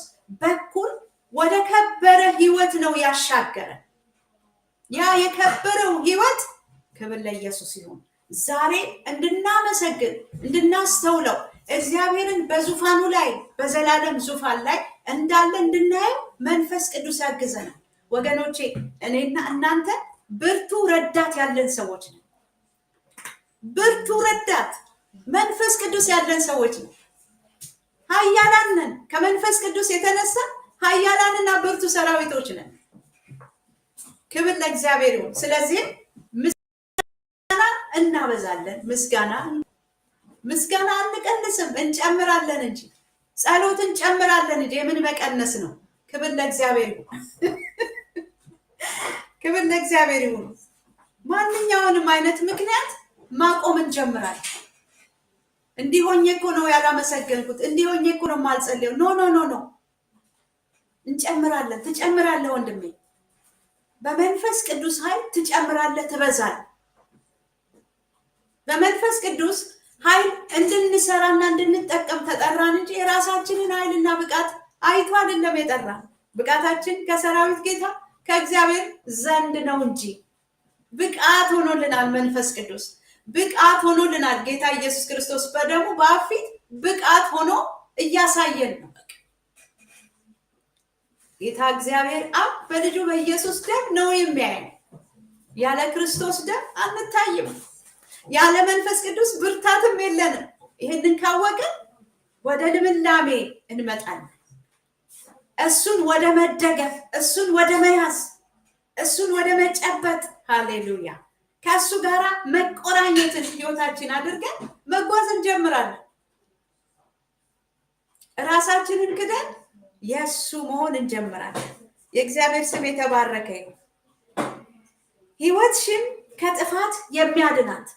በኩል ወደ ከበረ ህይወት ነው ያሻገረ። ያ የከበረው ህይወት ክብር ለኢየሱስ ይሁን። ዛሬ እንድናመሰግን እንድናስተውለው እግዚአብሔርን በዙፋኑ ላይ በዘላለም ዙፋን ላይ እንዳለ እንድናየው መንፈስ ቅዱስ ያግዘናል። ወገኖቼ እኔና እናንተ ብርቱ ረዳት ያለን ሰዎች ነን። ብርቱ ረዳት መንፈስ ቅዱስ ያለን ሰዎች ነን። ኃያላን ነን። ከመንፈስ ቅዱስ የተነሳ ኃያላንና ብርቱ ሰራዊቶች ነን። ክብር ለእግዚአብሔር ይሁን። ስለዚህ ምስጋና እናበዛለን። ምስጋና ምስጋና አንቀንስም፣ እንጨምራለን እንጂ ጸሎት እንጨምራለን እንጂ የምን መቀነስ ነው? ክብር ለእግዚአብሔር ይሁን። ክብር ለእግዚአብሔር ይሁን። ማንኛውንም አይነት ምክንያት ማቆም እንጀምራለን። እንዲሆኝ እኮ ነው ያላመሰገንኩት፣ እንዲሆኝ እኮ ነው የማልጸልየው። ኖ ኖ ኖ ኖ፣ እንጨምራለን። ትጨምራለህ ወንድሜ፣ በመንፈስ ቅዱስ ኃይል ትጨምራለህ፣ ትበዛለህ። በመንፈስ ቅዱስ ኃይል እንድንሰራና እንድንጠቀም ተጠራን እንጂ የራሳችንን ኃይልና ብቃት አይቶ አይደለም የጠራን። ብቃታችን ከሰራዊት ጌታ ከእግዚአብሔር ዘንድ ነው እንጂ ብቃት ሆኖልናል። መንፈስ ቅዱስ ብቃት ሆኖልናል። ጌታ ኢየሱስ ክርስቶስ በደሙ በአብ ፊት ብቃት ሆኖ እያሳየን ነው። ጌታ እግዚአብሔር አብ በልጁ በኢየሱስ ደም ነው የሚያየን። ያለ ክርስቶስ ደም አንታይም። ያለ መንፈስ ቅዱስ ብርታትም የለንም። ይህንን ካወቅን ወደ ልምላሜ እንመጣለን። እሱን ወደ መደገፍ፣ እሱን ወደ መያዝ፣ እሱን ወደ መጨበጥ፣ ሃሌሉያ፣ ከእሱ ጋር መቆራኘትን ህይወታችን አድርገን መጓዝ እንጀምራለን። ራሳችንን ክደን የእሱ መሆን እንጀምራለን። የእግዚአብሔር ስም የተባረከ ይሁን። ህይወትሽን ከጥፋት የሚያድናት።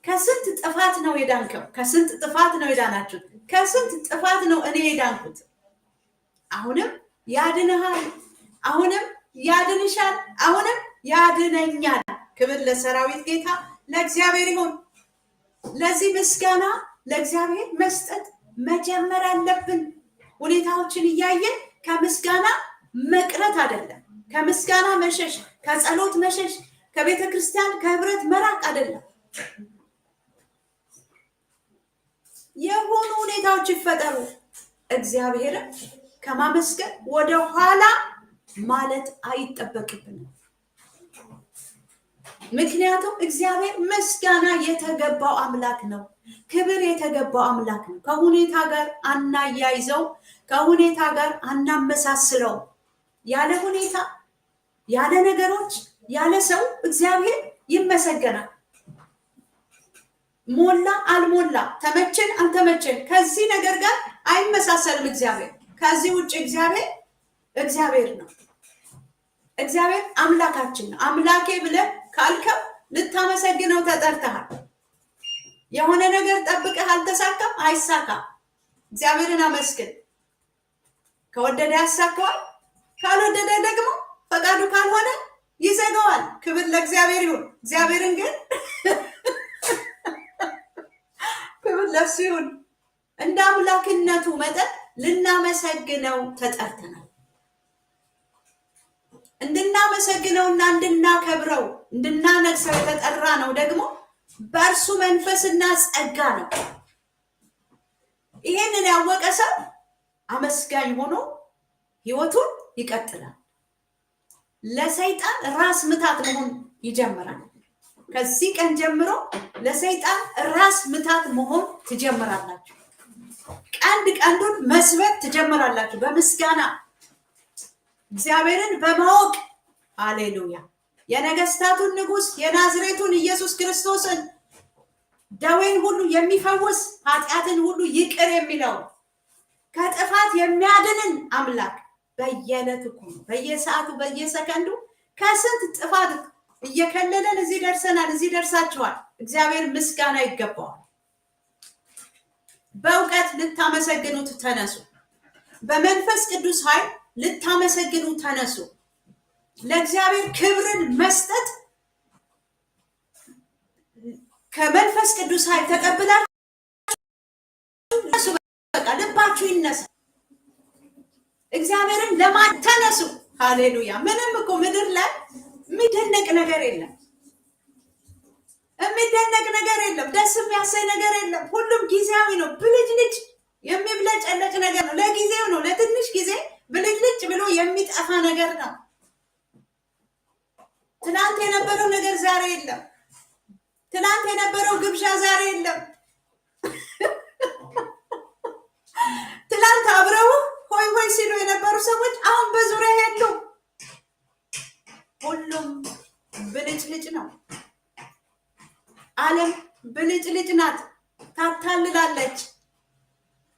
ከስንት ጥፋት ነው የዳንከው? ከስንት ጥፋት ነው የዳናችሁት? ከስንት ጥፋት ነው እኔ የዳንኩት? አሁንም ያድንሃል፣ አሁንም ያድንሻል፣ አሁንም ያድነኛል። ክብር ለሰራዊት ጌታ ለእግዚአብሔር ይሁን። ለዚህ ምስጋና ለእግዚአብሔር መስጠት መጀመር አለብን። ሁኔታዎችን እያየን ከምስጋና መቅረት አይደለም፣ ከምስጋና መሸሽ፣ ከጸሎት መሸሽ፣ ከቤተ ክርስቲያን ከህብረት መራቅ አይደለም። የሆኑ ሁኔታዎች ይፈጠሩ፣ እግዚአብሔርን ከማመስገን ወደ ኋላ ማለት አይጠበቅብንም። ምክንያቱም እግዚአብሔር ምስጋና የተገባው አምላክ ነው፣ ክብር የተገባው አምላክ ነው። ከሁኔታ ጋር አናያይዘው፣ ከሁኔታ ጋር አናመሳስለው። ያለ ሁኔታ፣ ያለ ነገሮች፣ ያለ ሰው እግዚአብሔር ይመሰገናል። ሞላ አልሞላ፣ ተመቸን አልተመቸን፣ ከዚህ ነገር ጋር አይመሳሰልም እግዚአብሔር። ከዚህ ውጭ እግዚአብሔር ነው። እግዚአብሔር አምላካችን ነው። አምላኬ ብለህ ካልከው ልታመሰግነው ተጠርተሃል። የሆነ ነገር ጠብቀህ አልተሳካም፣ አይሳካም። እግዚአብሔርን አመስግን። ከወደደ ያሳካዋል፣ ካልወደደ ደግሞ ፈቃዱ ካልሆነ ይዘጋዋል። ክብር ለእግዚአብሔር ይሁን። እግዚአብሔርን ግን ክብር ለእሱ ይሁን። እንደ አምላክነቱ መጠን ልናመሰግነው ተጠርተናል። እንድናመሰግነውና እንድናከብረው እንድናነግሰው የተጠራ ነው ደግሞ በእርሱ መንፈስና ጸጋ ነው። ይሄንን ያወቀ ሰው አመስጋኝ ሆኖ ህይወቱን ይቀጥላል። ለሰይጣን ራስ ምታት መሆን ይጀምራል። ከዚህ ቀን ጀምሮ ለሰይጣን ራስ ምታት መሆን ትጀምራላችሁ። ቀንዱን መስበክ ትጀምራላችሁ። በምስጋና እግዚአብሔርን በማወቅ ሃሌሉያ። የነገስታቱን ንጉስ የናዝሬቱን ኢየሱስ ክርስቶስን ደዌን ሁሉ የሚፈውስ ኃጢአትን ሁሉ ይቅር የሚለው ከጥፋት የሚያድንን አምላክ በየዕለቱ በየሰዓቱ በየሰከንዱ ከስንት ጥፋት እየከለለን እዚህ ደርሰናል፣ እዚህ ደርሳችኋል። እግዚአብሔር ምስጋና ይገባዋል። በእውቀት ልታመሰግኑት ተነሱ። በመንፈስ ቅዱስ ኃይል ልታመሰግኑ ተነሱ። ለእግዚአብሔር ክብርን መስጠት ከመንፈስ ቅዱስ ኃይል ተቀብላችሁ በቃ ልባችሁ ይነሳ። እግዚአብሔርን ለማተነሱ ሃሌሉያ። ምንም እኮ ምድር ላይ የሚደነቅ ነገር የለም፣ የሚደነቅ ነገር የለም፣ ደስ የሚያሳይ ነገር የለም። ሁሉም ጊዜያዊ ነው። ብልጭልጭ የሚብለጨለጭ ነገር ነው። ለጊዜው ነው፣ ለትንሽ ጊዜ ብልጭልጭ ብሎ የሚጠፋ ነገር ነው። ትናንት የነበረው ነገር ዛሬ የለም። ትናንት የነበረው ግብዣ ዛሬ የለም። ትናንት አብረው ሆይ ሆይ ሲሉ የነበሩ ሰዎች አሁን በዙሪያ የሉም። ሁሉም ብልጭልጭ ነው። ዓለም ብልጭልጭ ናት። ታታልላለች።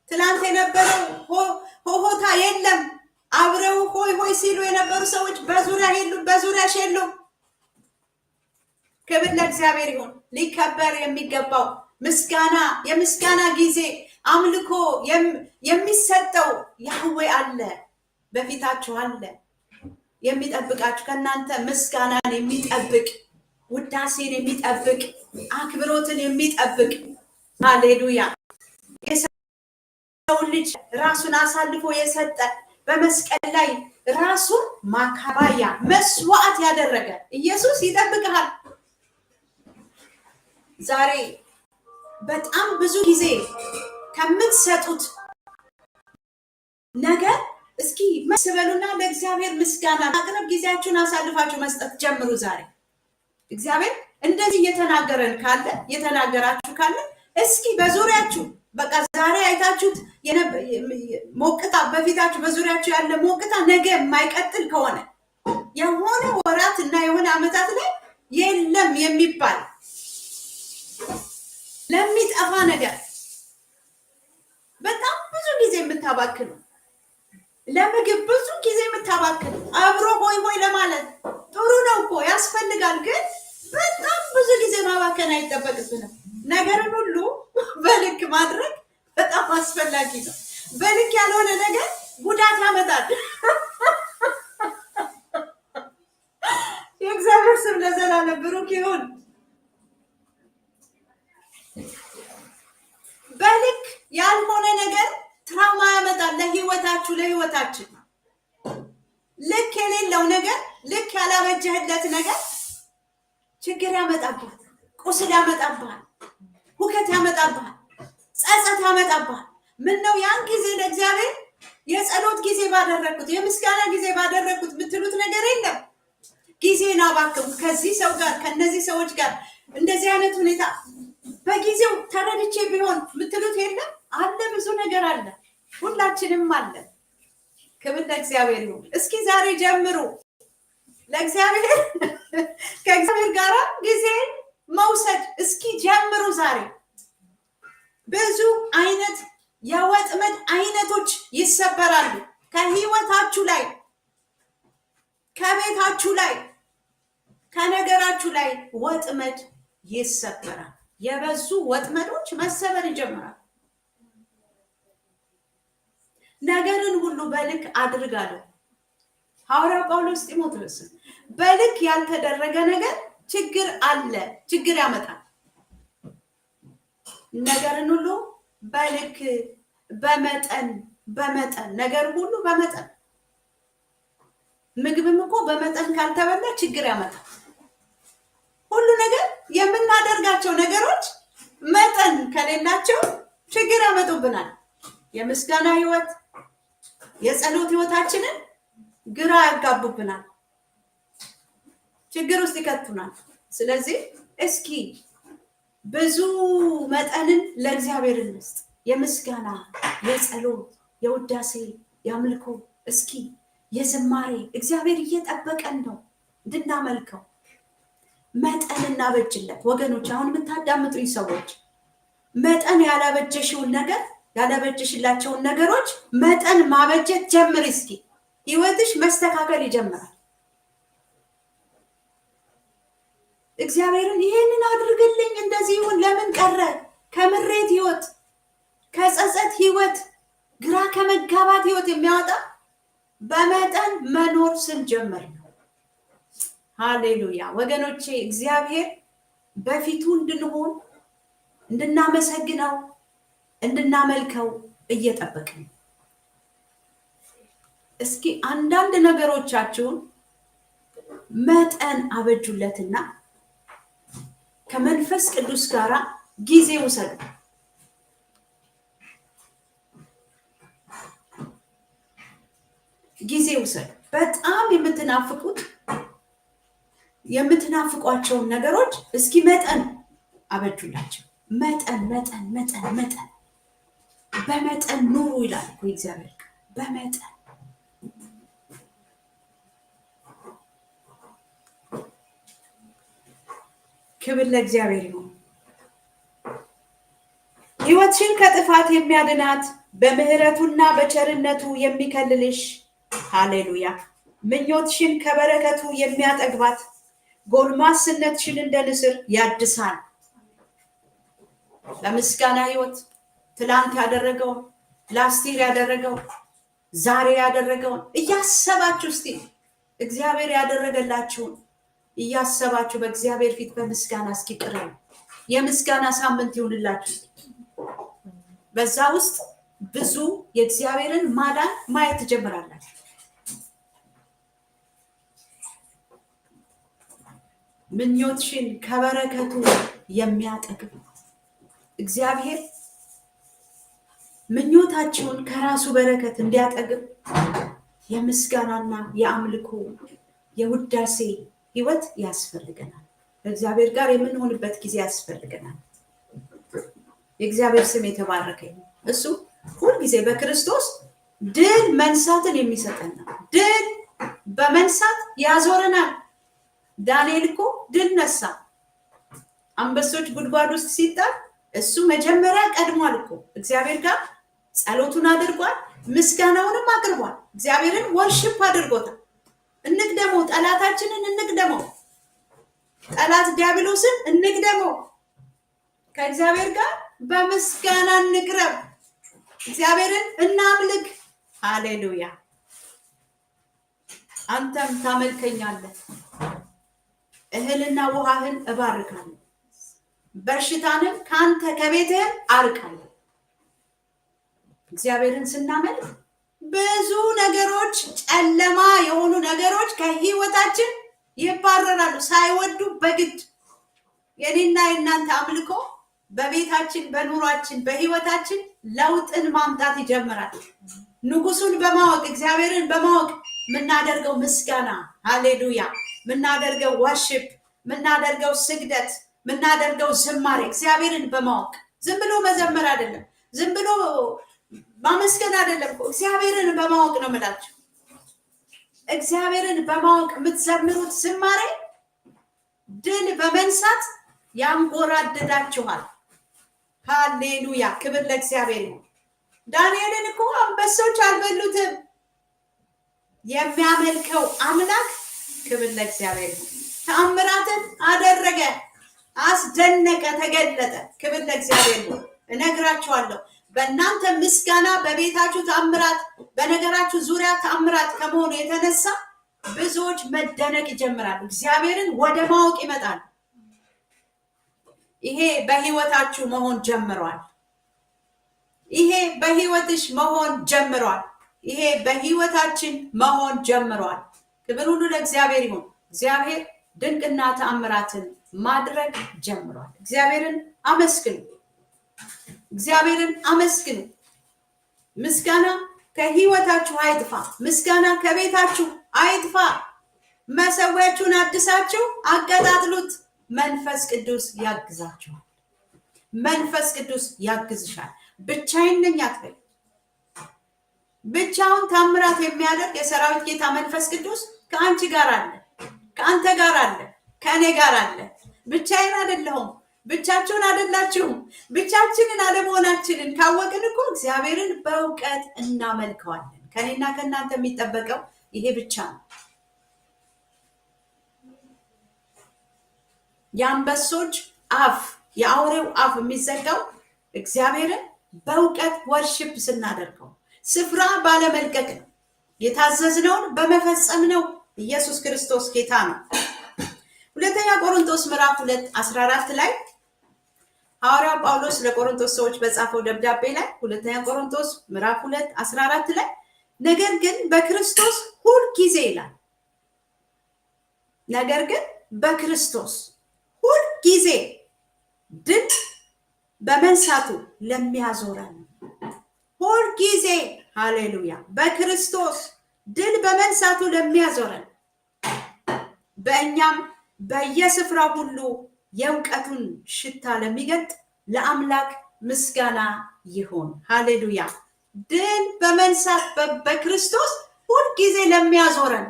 ትላንት የነበረው ሆሆታ የለም። አብረው ሆይ ሆይ ሲሉ የነበሩ ሰዎች በዙሪያሽ የሉም። ክብር ለእግዚአብሔር ይሁን። ሊከበር የሚገባው ምስጋና፣ የምስጋና ጊዜ አምልኮ የሚሰጠው ያህዌ አለ፣ በፊታችሁ አለ። የሚጠብቃችሁ ከእናንተ ምስጋናን የሚጠብቅ ውዳሴን የሚጠብቅ አክብሮትን የሚጠብቅ ሃሌሉያ። የሰው ልጅ ራሱን አሳልፎ የሰጠ በመስቀል ላይ ራሱን ማካባያ መስዋዕት ያደረገ ኢየሱስ ይጠብቅሃል። ዛሬ በጣም ብዙ ጊዜ ከምትሰጡት ነገር እስኪ መስበሉና ለእግዚአብሔር ምስጋና ማቅረብ ጊዜያችሁን አሳልፋችሁ መስጠት ጀምሩ። ዛሬ እግዚአብሔር እንደዚህ የተናገራችሁ ካለ እስኪ በዙሪያችሁ በቃ ዛሬ አይታችሁት ሞቅታ በፊታችሁ በዙሪያችሁ ያለ ሞቅታ ነገ የማይቀጥል ከሆነ የሆነ ወራት እና የሆነ ዓመታት ላይ የለም የሚባል ለሚጠፋ ነገር በጣም ብዙ ጊዜ የምታባክኑ፣ ለምግብ ብዙ ጊዜ የምታባክኑ፣ አብሮ ሆይ ሆይ ለማለት ጥሩ ነው እኮ ያስፈልጋል፣ ግን በጣም ብዙ ጊዜ ማባከን አይጠበቅብንም። ነገርን ሁሉ በልክ ማድረግ በጣም አስፈላጊ ነው። በልክ ያልሆነ ነገር ጉዳት ያመጣል። የእግዚአብሔር ስም ለዘላለም ብሩክ ይሁን። በልክ ያልሆነ ነገር ትራውማ ያመጣል ለህይወታችን። ልክ የሌለው ነገር፣ ልክ ያላበጀህለት ነገር ችግር ያመጣብሃል፣ ቁስል ያመጣብሃል፣ ሁከት ያመጣብሃል፣ ጸጸት ያመጣብሃል። ምን ነው ያን ጊዜ ለእግዚአብሔር የጸሎት ጊዜ ባደረኩት፣ የምስጋና ጊዜ ባደረኩት የምትሉት ነገር የለም። ጊዜን አባክም ከዚህ ሰው ጋር ከነዚህ ሰዎች ጋር እንደዚህ አይነት ሁኔታ በጊዜው ተረድቼ ቢሆን የምትሉት የለም። አለ፣ ብዙ ነገር አለ፣ ሁላችንም አለ። ክብር ለእግዚአብሔር ይሁን። እስኪ ዛሬ ጀምሩ ለእግዚአብሔር ከእግዚአብሔር ጋር ጊዜ መውሰድ እስኪ ጀምሩ ዛሬ። ብዙ አይነት የወጥመድ አይነቶች ይሰበራሉ ከህይወታችሁ ላይ፣ ከቤታችሁ ላይ፣ ከነገራችሁ ላይ ወጥመድ ይሰበራል። የበዙ ወጥመዶች መሰበር ይጀምራል። ነገርን ሁሉ በልክ አድርጋለሁ ሐዋርያው ጳውሎስ ጢሞቴዎስን። በልክ ያልተደረገ ነገር ችግር አለ፣ ችግር ያመጣል። ነገርን ሁሉ በልክ በመጠን ነገር ሁሉ በመጠን። ምግብም እኮ በመጠን ካልተበላ ችግር ያመጣል። ሁሉ ነገር የምናደርጋቸው ነገሮች መጠን ከሌላቸው ችግር ያመጡብናል። የምስጋና ህይወት፣ የጸሎት ህይወታችንን ግራ ያጋቡብናል፣ ችግር ውስጥ ይከቱናል። ስለዚህ እስኪ ብዙ መጠንን ለእግዚአብሔር እንስጥ። የምስጋና፣ የጸሎት፣ የውዳሴ፣ የአምልኮ፣ እስኪ የዝማሬ እግዚአብሔር እየጠበቀን ነው እንድናመልከው። መጠን እናበጅለት ወገኖች። አሁን የምታዳምጡኝ ሰዎች መጠን ያላበጀሽውን ነገር ያላበጀሽላቸውን ነገሮች መጠን ማበጀት ጀምር። እስኪ ህይወትሽ መስተካከል ይጀምራል። እግዚአብሔርን ይሄንን አድርግልኝ፣ እንደዚህ ይሁን፣ ለምን ቀረ? ከምሬት ህይወት፣ ከጸጸት ህይወት፣ ግራ ከመጋባት ህይወት የሚያወጣ በመጠን መኖር ስንጀምር ነው። ሃሌሉያ ወገኖቼ፣ እግዚአብሔር በፊቱ እንድንሆን እንድናመሰግነው እንድናመልከው እየጠበቅን። እስኪ አንዳንድ ነገሮቻችሁን መጠን አበጁለትና ከመንፈስ ቅዱስ ጋር ጊዜ ውሰዱ። ጊዜ ውሰዱ። በጣም የምትናፍቋቸውን ነገሮች እስኪ መጠን አበጁላቸው። መጠን በመጠን ኑሩ ይላል እኮ እግዚአብሔር። በመጠን ክብር ለእግዚአብሔር ይሁን። ምኞትሽን ከጥፋት የሚያድናት በምህረቱና በቸርነቱ የሚከልልሽ ሃሌሉያ ምኞትሽን ከበረከቱ የሚያጠግባት ጎልማስነትሽን እንደ ንስር ያድሳል። ለምስጋና ህይወት ትላንት ያደረገው ላስቲር ያደረገው ዛሬ ያደረገው እያሰባችሁ እስቲ እግዚአብሔር ያደረገላችሁን እያሰባችሁ በእግዚአብሔር ፊት በምስጋና እስኪ ቅረቡ። የምስጋና ሳምንት ይሁንላችሁ። በዛ ውስጥ ብዙ የእግዚአብሔርን ማዳን ማየት ትጀምራላችሁ። ምኞትሽን ከበረከቱ የሚያጠግብ እግዚአብሔር ምኞታችሁን ከራሱ በረከት እንዲያጠግብ የምስጋናና የአምልኮ የውዳሴ ህይወት ያስፈልገናል። እግዚአብሔር ጋር የምንሆንበት ጊዜ ያስፈልገናል። የእግዚአብሔር ስም የተባረከ ይሁን። እሱ ሁሉ ጊዜ በክርስቶስ ድል መንሳትን የሚሰጠን ነው። ድል በመንሳት ያዞረናል። ዳንኤል እኮ ድል ነሳ። አንበሶች ጉድጓድ ውስጥ ሲጣል እሱ መጀመሪያ ቀድሟል እኮ እግዚአብሔር ጋር ጸሎቱን አድርጓል። ምስጋናውንም አቅርቧል። እግዚአብሔርን ወርሺፕ አድርጎታል። እንቅደመው፣ ጠላታችንን እንቅደመው፣ ጠላት ዲያብሎስን እንቅደመው። ከእግዚአብሔር ጋር በምስጋና እንቅረብ። እግዚአብሔርን እናምልክ። ሃሌሉያ። አንተም ታመልከኛለህ፣ እህልና ውሃህን እባርካለሁ፣ በሽታንም ካንተ ከቤትህ አርቃለሁ። እግዚአብሔርን ስናመልክ ብዙ ነገሮች፣ ጨለማ የሆኑ ነገሮች ከህይወታችን ይባረራሉ ሳይወዱ በግድ። የኔና የእናንተ አምልኮ በቤታችን፣ በኑሯችን፣ በህይወታችን ለውጥን ማምጣት ይጀምራል። ንጉሱን በማወቅ እግዚአብሔርን በማወቅ ምናደርገው ምስጋና ሃሌሉያ፣ ምናደርገው ወርሺፕ፣ ምናደርገው ስግደት፣ ምናደርገው ዝማሬ እግዚአብሔርን በማወቅ ዝም ብሎ መዘመር አይደለም፣ ዝም ብሎ ማመስገን አይደለም። እግዚአብሔርን በማወቅ ነው የምላችሁ። እግዚአብሔርን በማወቅ የምትዘምሩት ዝማሬ ድል በመንሳት ያንጎራድዳችኋል። ሃሌሉያ፣ ክብር ለእግዚአብሔር ይሁን። ዳንኤልን እኮ አንበሶች አልበሉትም። የሚያመልከው አምላክ ክብር ለእግዚአብሔር ይሁን። ተአምራትን አደረገ፣ አስደነቀ፣ ተገለጠ። ክብር ለእግዚአብሔር ይሁን። እነግራችኋለሁ በእናንተ ምስጋና በቤታችሁ ተአምራት፣ በነገራችሁ ዙሪያ ተአምራት ከመሆኑ የተነሳ ብዙዎች መደነቅ ይጀምራሉ። እግዚአብሔርን ወደ ማወቅ ይመጣሉ። ይሄ በህይወታችሁ መሆን ጀምሯል። ይሄ በህይወትሽ መሆን ጀምሯል። ይሄ በህይወታችን መሆን ጀምሯል። ክብር ሁሉ ለእግዚአብሔር ይሁን። እግዚአብሔር ድንቅና ተአምራትን ማድረግ ጀምሯል። እግዚአብሔርን አመስግኑ። እግዚአብሔርን አመስግኑ። ምስጋና ከህይወታችሁ አይጥፋ። ምስጋና ከቤታችሁ አይጥፋ። መሰዊያችሁን አድሳችሁ አቀጣጥሉት። መንፈስ ቅዱስ ያግዛችኋል። መንፈስ ቅዱስ ያግዝሻል። ብቻዬን ነኝ አትበይ። ብቻውን ታምራት የሚያደርግ የሰራዊት ጌታ መንፈስ ቅዱስ ከአንቺ ጋር አለ፣ ከአንተ ጋር አለ፣ ከእኔ ጋር አለ። ብቻዬን አይደለሁም። ብቻችሁን አይደላችሁም። ብቻችንን አለመሆናችንን ካወቅን እኮ እግዚአብሔርን በእውቀት እናመልከዋለን። ከኔና ከእናንተ የሚጠበቀው ይሄ ብቻ ነው። የአንበሶች አፍ፣ የአውሬው አፍ የሚዘጋው እግዚአብሔርን በእውቀት ወርሺፕ ስናደርገው፣ ስፍራ ባለመልቀቅ ነው። የታዘዝነውን በመፈጸም ነው። ኢየሱስ ክርስቶስ ጌታ ነው። ሁለተኛ ቆሮንቶስ ምዕራፍ 2:14 ላይ ሐዋርያው ጳውሎስ ለቆሮንቶስ ሰዎች በጻፈው ደብዳቤ ላይ ሁለተኛ ቆሮንቶስ ምዕራፍ 2:14 ላይ ነገር ግን በክርስቶስ ሁል ጊዜ ይላል። ነገር ግን በክርስቶስ ሁል ጊዜ ድል በመንሳቱ ለሚያዞረን ሁል ጊዜ ሃሌሉያ፣ በክርስቶስ ድል በመንሳቱ ለሚያዞረን በእኛም በየስፍራው ሁሉ የእውቀቱን ሽታ ለሚገልጥ ለአምላክ ምስጋና ይሁን። ሃሌሉያ። ድል በመንሳት በክርስቶስ ሁል ጊዜ ለሚያዞረን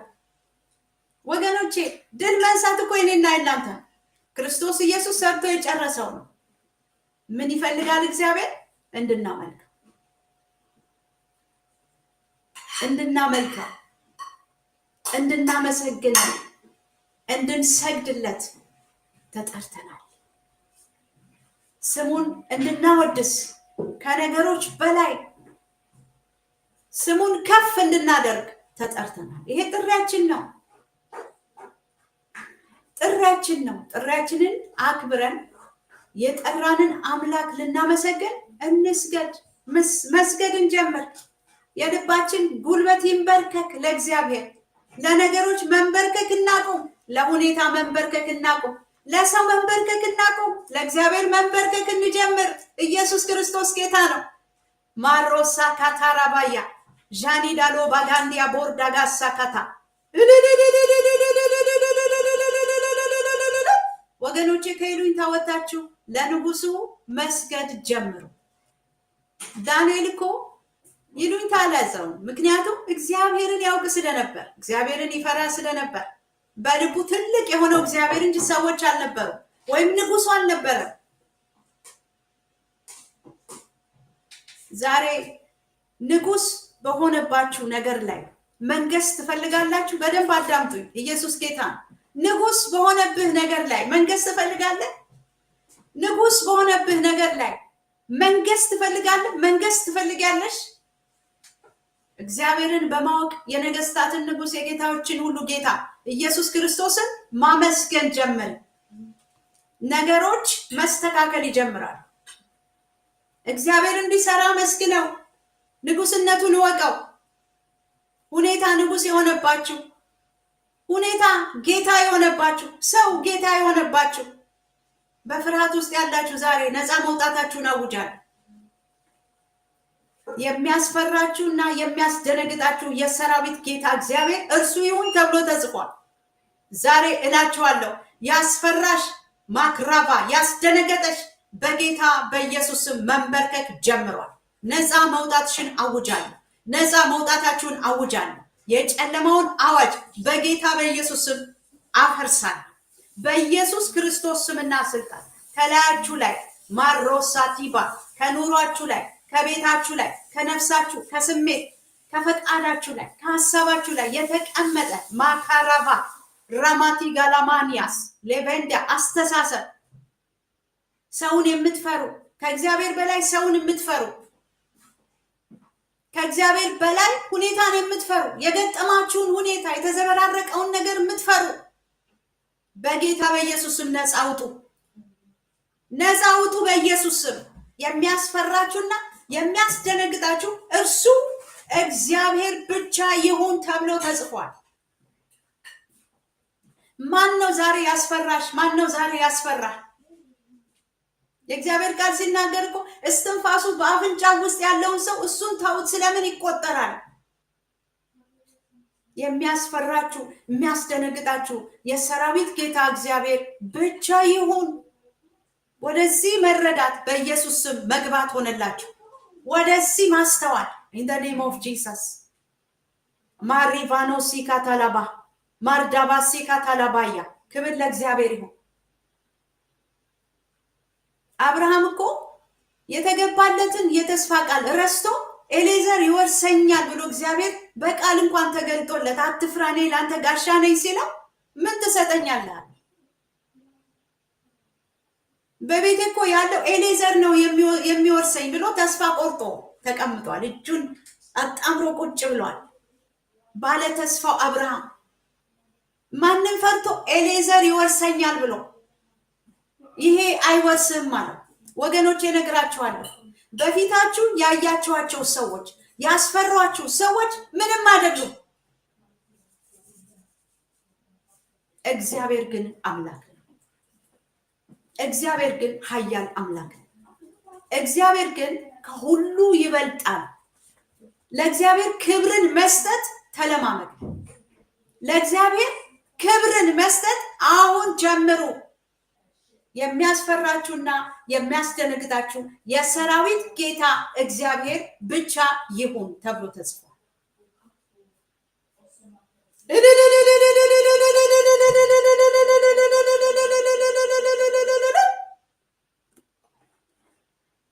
ወገኖቼ፣ ድል መንሳት እኮ የኔና የናንተ ክርስቶስ ኢየሱስ ሰርቶ የጨረሰው ነው። ምን ይፈልጋል እግዚአብሔር? እንድናመልከው፣ እንድናመሰግነው፣ እንድንሰግድለት ተጠርተናል። ስሙን እንድናወድስ ከነገሮች በላይ ስሙን ከፍ እንድናደርግ ተጠርተናል። ይሄ ጥሪያችን ነው። ጥሪያችንን አክብረን የጠራንን አምላክ ልናመሰግን እንስገድ። መስገድ እንጀምር። የልባችን ጉልበት ይንበርከክ ለእግዚአብሔር። ለነገሮች መንበርከክ እናቁም። ለሁኔታ መንበርከክ እናቁም። ለሰው መንበርከክ እናቁም። ለእግዚአብሔር መንበርከክ እንጀምር። ኢየሱስ ክርስቶስ ጌታ ነው። ማሮሳ ካታራባያ ጃኒ ዳሎ ባጋንዲያ ቦርዳጋ ሳካታ ወገኖቼ ከይሉኝታ ወጣችሁ ለንጉሱ መስገድ ጀምሩ። ዳንኤል እኮ ይሉኝታ አላዘው። ምክንያቱም እግዚአብሔርን ያውቅ ስለነበር፣ እግዚአብሔርን ይፈራ ስለነበር። በልቡ ትልቅ የሆነው እግዚአብሔር እንጂ ሰዎች አልነበሩ ወይም ንጉሱ አልነበረ። ዛሬ ንጉስ በሆነባችሁ ነገር ላይ መንገስ ትፈልጋላችሁ? በደንብ አዳምጡኝ። ኢየሱስ ጌታ ነው። ንጉስ በሆነብህ ነገር ላይ መንገስ ትፈልጋለህ? ንጉስ በሆነብህ ነገር ላይ መንገስ ትፈልጋለህ? መንገስ ትፈልጋለሽ? እግዚአብሔርን በማወቅ የነገስታትን ንጉስ የጌታዎችን ሁሉ ጌታ ኢየሱስ ክርስቶስን ማመስገን ጀምር። ነገሮች መስተካከል ይጀምራል። እግዚአብሔር እንዲሰራ መስግነው። ንጉስነቱን ወቀው። ሁኔታ ንጉስ የሆነባችሁ፣ ሁኔታ ጌታ የሆነባችሁ፣ ሰው ጌታ የሆነባችሁ፣ በፍርሃት ውስጥ ያላችሁ ዛሬ ነፃ መውጣታችሁን አውጃለሁ። የሚያስፈራችሁና የሚያስደነግጣችሁ የሰራዊት ጌታ እግዚአብሔር እርሱ ይሁን ተብሎ ተጽፏል። ዛሬ እላችኋለሁ ያስፈራሽ ማክራባ ያስደነገጠሽ በጌታ በኢየሱስም መንበርከክ ጀምሯል። ነፃ መውጣትሽን አውጃለሁ። ነፃ መውጣታችሁን አውጃለሁ። የጨለማውን አዋጅ በጌታ በኢየሱስም አፈርሳለሁ። በኢየሱስ ክርስቶስ ስምና ስልጣን ከላያችሁ ላይ ማሮሳቲባ ከኑሯችሁ ላይ ከቤታችሁ ላይ ከነፍሳችሁ ከስሜት ከፈቃዳችሁ ላይ ከሐሳባችሁ ላይ የተቀመጠ ማካራባ ራማቲ ጋላማኒያስ ሌቬንዳ አስተሳሰብ ሰውን የምትፈሩ ከእግዚአብሔር በላይ ሰውን የምትፈሩ ከእግዚአብሔር በላይ ሁኔታን የምትፈሩ የገጠማችሁን ሁኔታ የተዘበራረቀውን ነገር የምትፈሩ በጌታ በኢየሱስ ስም ነፃ አውጡ። ነፃ አውጡ በኢየሱስ ስም። የሚያስፈራችሁና የሚያስደነግጣችሁ እርሱ እግዚአብሔር ብቻ ይሁን ተብሎ ተጽፏል። ማን ነው ዛሬ ያስፈራሽ? ማን ነው ዛሬ ያስፈራህ? የእግዚአብሔር ቃል ሲናገር እኮ እስትንፋሱ በአፍንጫው ውስጥ ያለውን ሰው እሱን ተውት ስለምን ይቆጠራል? የሚያስፈራችሁ የሚያስደነግጣችሁ የሰራዊት ጌታ እግዚአብሔር ብቻ ይሁን። ወደዚህ መረዳት በኢየሱስ ስም መግባት ሆነላችሁ። ወደዚህ ማስተዋል in the name of Jesus ማሪቫኖ ሲካታላባ ማርዳባ ሲካታላባያ ክብር ለእግዚአብሔር ይሁን። አብርሃም እኮ የተገባለትን የተስፋ ቃል ረስቶ ኤሌዘር ይወርሰኛል ብሎ እግዚአብሔር በቃል እንኳን ተገልጦለት አትፍራ እኔ ለአንተ ጋሻ ነኝ ሲለው ምን ትሰጠኛለህ? በቤት እኮ ያለው ኤሌዘር ነው የሚወርሰኝ ብሎ ተስፋ ቆርጦ ተቀምጧል። እጁን አጣምሮ ቁጭ ብሏል። ባለ ተስፋው አብርሃም ማንን ፈርቶ ኤሌዘር ይወርሰኛል ብሎ ይሄ አይወርስም ማለት ወገኖቼ ነግራችኋለሁ። በፊታችሁ ያያችኋቸው ሰዎች ያስፈሯችሁ ሰዎች ምንም አይደሉም። እግዚአብሔር ግን አምላክ ነው። እግዚአብሔር ግን ኃያል አምላክ ነው። እግዚአብሔር ግን ከሁሉ ይበልጣል። ለእግዚአብሔር ክብርን መስጠት ተለማመዱ። ለእግዚአብሔር ክብርን መስጠት አሁን ጀምሩ። የሚያስፈራችሁና የሚያስደነግጣችሁ የሰራዊት ጌታ እግዚአብሔር ብቻ ይሁን ተብሎ ተጽፏል።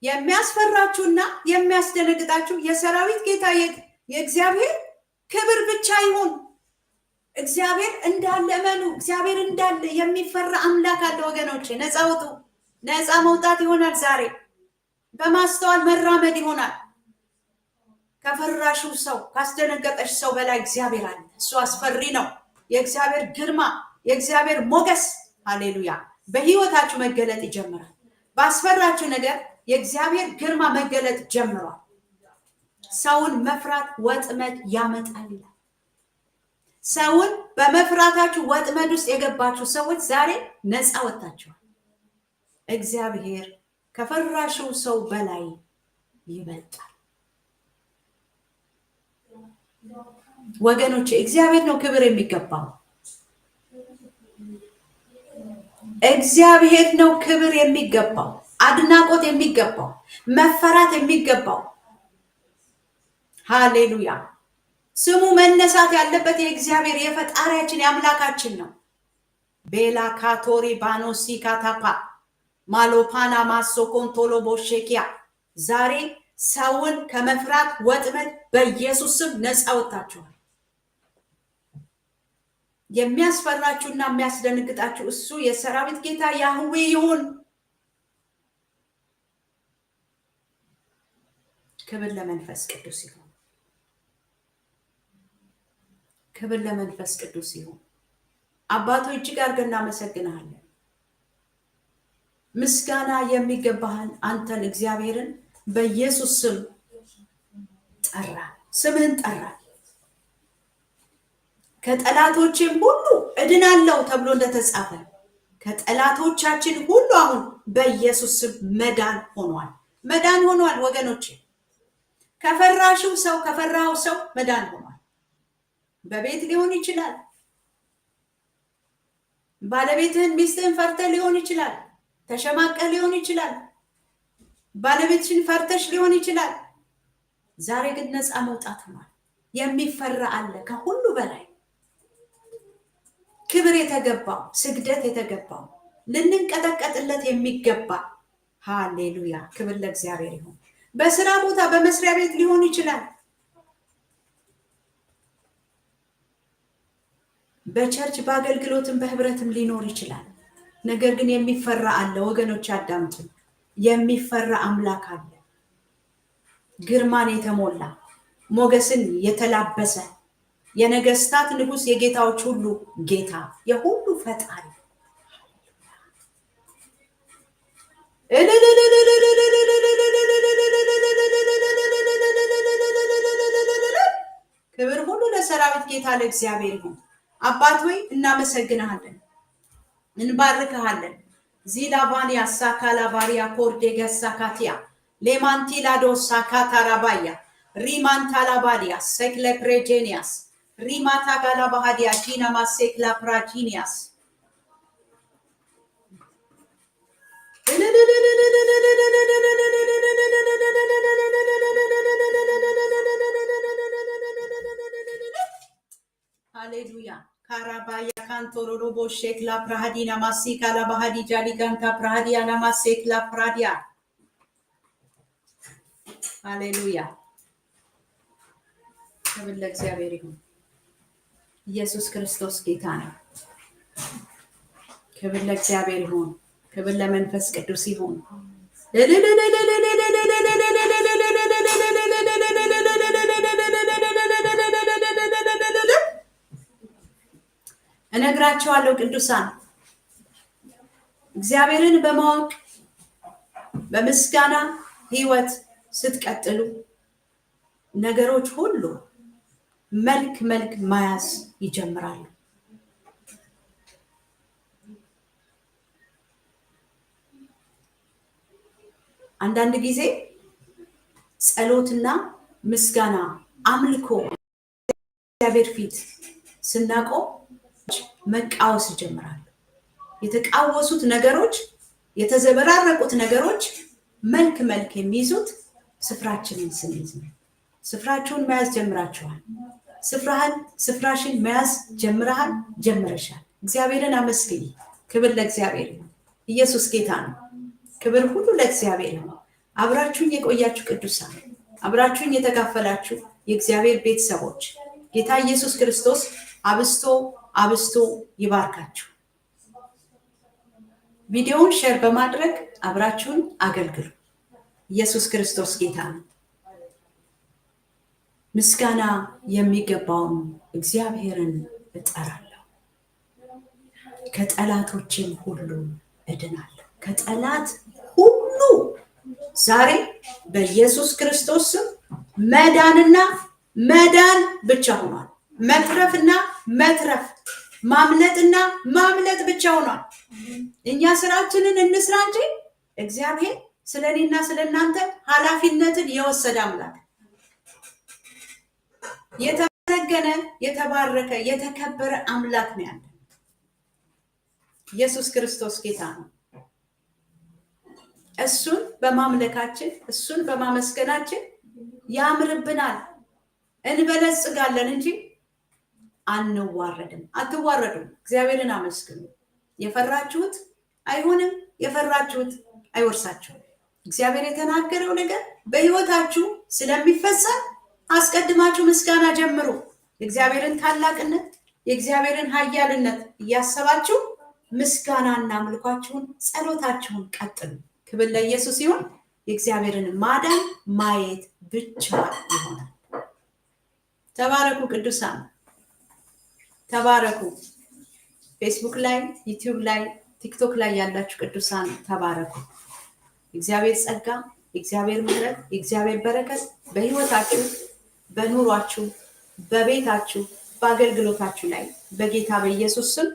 የሚያስፈራችሁ የሚያስፈራችሁና የሚያስደነግጣችሁ የሰራዊት ጌታ የእግዚአብሔር ክብር ብቻ ይሁን። እግዚአብሔር እንዳለ እመኑ። እግዚአብሔር እንዳለ የሚፈራ አምላክ አለ ወገኖቼ። ነፃ ውጡ። ነፃ መውጣት ይሆናል። ዛሬ በማስተዋል መራመድ ይሆናል። ከፈራሹ ሰው ካስደነገጠሽ ሰው በላይ እግዚአብሔር አለ። እሱ አስፈሪ ነው። የእግዚአብሔር ግርማ፣ የእግዚአብሔር ሞገስ ሃሌሉያ በህይወታችሁ መገለጥ ይጀምራል። ባስፈራችሁ ነገር የእግዚአብሔር ግርማ መገለጥ ጀምሯል። ሰውን መፍራት ወጥመድ ያመጣል። ሰውን በመፍራታችሁ ወጥመድ ውስጥ የገባችሁ ሰዎች ዛሬ ነፃ ወጣችኋል። እግዚአብሔር ከፈራሹ ሰው በላይ ይበልጣል። ወገኖቼ እግዚአብሔር ነው ክብር የሚገባው። እግዚአብሔር ነው ክብር የሚገባው፣ አድናቆት የሚገባው፣ መፈራት የሚገባው። ሃሌሉያ ስሙ መነሳት ያለበት የእግዚአብሔር የፈጣሪያችን የአምላካችን ነው። ቤላ ካቶሪ ባኖሲ ካታፓ ማሎፓና ማሶኮንቶሎ ቦሼኪያ ዛሬ ሰውን ከመፍራት ወጥመድ በኢየሱስ ስም ነፃ ወጣችኋል። የሚያስፈራችሁና የሚያስደነግጣችሁ እሱ የሰራዊት ጌታ ያህዌ ይሁን። ክብር ለመንፈስ ቅዱስ ይሁን። ክብር ለመንፈስ ቅዱስ ይሁን። አባቶ እጅግ አድርገን እናመሰግናለን። ምስጋና የሚገባህን አንተን እግዚአብሔርን በኢየሱስ ስም ጠራ፣ ስምህን ጠራ። ከጠላቶችም ሁሉ እድናለሁ ተብሎ እንደተጻፈ ከጠላቶቻችን ሁሉ አሁን በኢየሱስ ስም መዳን ሆኗል። መዳን ሆኗል ወገኖቼ። ከፈራሽው ሰው ከፈራው ሰው መዳን ሆኗል። በቤት ሊሆን ይችላል። ባለቤትህን ሚስትህን ፈርተህ ሊሆን ይችላል። ተሸማቀህ ሊሆን ይችላል። ባለቤትሽን ፈርተሽ ሊሆን ይችላል። ዛሬ ግን ነፃ መውጣት ሆኗል። የሚፈራ አለ ከሁሉ በላይ ክብር የተገባው፣ ስግደት የተገባው፣ ልንንቀጠቀጥለት የሚገባ ሃሌሉያ ክብር ለእግዚአብሔር ይሁን። በስራ ቦታ በመስሪያ ቤት ሊሆን ይችላል። በቸርች በአገልግሎትም በህብረትም ሊኖር ይችላል። ነገር ግን የሚፈራ አለ ወገኖች አዳምጡ። የሚፈራ አምላክ አለ። ግርማን የተሞላ ሞገስን የተላበሰ የነገስታት ንጉስ የጌታዎች ሁሉ ጌታ የሁሉ ፈጣሪ ክብር ሁሉ ለሰራዊት ጌታ ለእግዚአብሔር ይሁን። አባት ሆይ እናመሰግናለን፣ እንባርካለን። ዚላባንያ ሳካላባሪያ ኮርዴገ ሳካቲያ ሌማንቲላዶ ሳካታራባያ ሪማንታላባዲያ ሴክለ ፕሬጄኒያስ ሪማታ ጋላባሃዲያ ጂናማ ሴክላ ፕራጂኒያስ ሃሌሉያ ካራባያ ካንቶሮሮ ቦሼክላ ፕራሃዲና ማሲካላ ባሃዲ ጃሊጋንታ ፕራሃዲያና ማሴክላ ፕራዲያ ሃሌሉያ ክብር ለእግዚአብሔር ይሁን። ኢየሱስ ክርስቶስ ጌታ ነው። ክብር ለእግዚአብሔር ይሁን። ክብር ለመንፈስ ቅዱስ ይሁን። እነግራቸዋለሁ ቅዱሳን እግዚአብሔርን በማወቅ በምስጋና ህይወት ስትቀጥሉ ነገሮች ሁሉ መልክ መያዝ ይጀምራሉ። አንዳንድ ጊዜ ጸሎትና ምስጋና አምልኮ እግዚአብሔር ፊት ስናቆም መቃወስ ይጀምራሉ። የተቃወሱት ነገሮች፣ የተዘበራረቁት ነገሮች መልክ የሚይዙት ስፍራችንን ስንይዝ ነው። ስፍራችሁን መያዝ ጀምራችኋል። ስፍራሽን መያዝ ጀምረሻል። እግዚአብሔርን አመስግኝ። ክብር ለእግዚአብሔር ይሁን። ኢየሱስ ጌታ ነው። ክብር ሁሉ ለእግዚአብሔር ይሁን። አብራችሁኝ የቆያችሁ ቅዱሳን፣ አብራችሁኝ የተካፈላችሁ የእግዚአብሔር ቤተሰቦች ጌታ ኢየሱስ ክርስቶስ አብስቶ ይባርካችሁ። ቪዲዮውን ሼር በማድረግ አብራችሁን አገልግሉ። ኢየሱስ ክርስቶስ ጌታ ነው። ምስጋና የሚገባውን እግዚአብሔርን እጠራለሁ፣ ከጠላቶችም ሁሉ እድናለሁ። ከጠላት ሁሉ ዛሬ በኢየሱስ ክርስቶስ ስም መዳንና መዳን ብቻ ሆኗል። መትረፍና መትረፍ፣ ማምለጥና ማምለጥ ብቻ ሆኗል። እኛ ስራችንን እንስራ እንጂ እግዚአብሔር ስለኔና ስለናንተ ኃላፊነትን የወሰደ አምላክ፣ የተመሰገነ የተባረከ የተከበረ አምላክ ነው ያለን። ኢየሱስ ክርስቶስ ጌታ ነው። እሱን በማምለካችን እሱን በማመስገናችን ያምርብናል፣ እንበለጽጋለን እንጂ አንዋረድም። አትዋረዱም። እግዚአብሔርን አመስግኑ። የፈራችሁት አይሆንም፣ የፈራችሁት አይወርሳችሁም። እግዚአብሔር የተናገረው ነገር በህይወታችሁ ስለሚፈጸም አስቀድማችሁ ምስጋና ጀምሩ። የእግዚአብሔርን ታላቅነት የእግዚአብሔርን ኃያልነት እያሰባችሁ ምስጋናና አምልኳችሁን ጸሎታችሁን ቀጥሉ። ክብር ለኢየሱስ ይሁን። የእግዚአብሔርን ማዳን ማየት ብቻ ይሆናል። ተባረኩ ቅዱሳን፣ ተባረኩ። ፌስቡክ ላይ፣ ዩቲዩብ ላይ፣ ቲክቶክ ላይ ያላችሁ ቅዱሳን ተባረኩ። የእግዚአብሔር ጸጋ፣ የእግዚአብሔር ምሕረት፣ የእግዚአብሔር በረከት በህይወታችሁ፣ በኑሯችሁ፣ በቤታችሁ፣ በአገልግሎታችሁ ላይ በጌታ በኢየሱስ ስም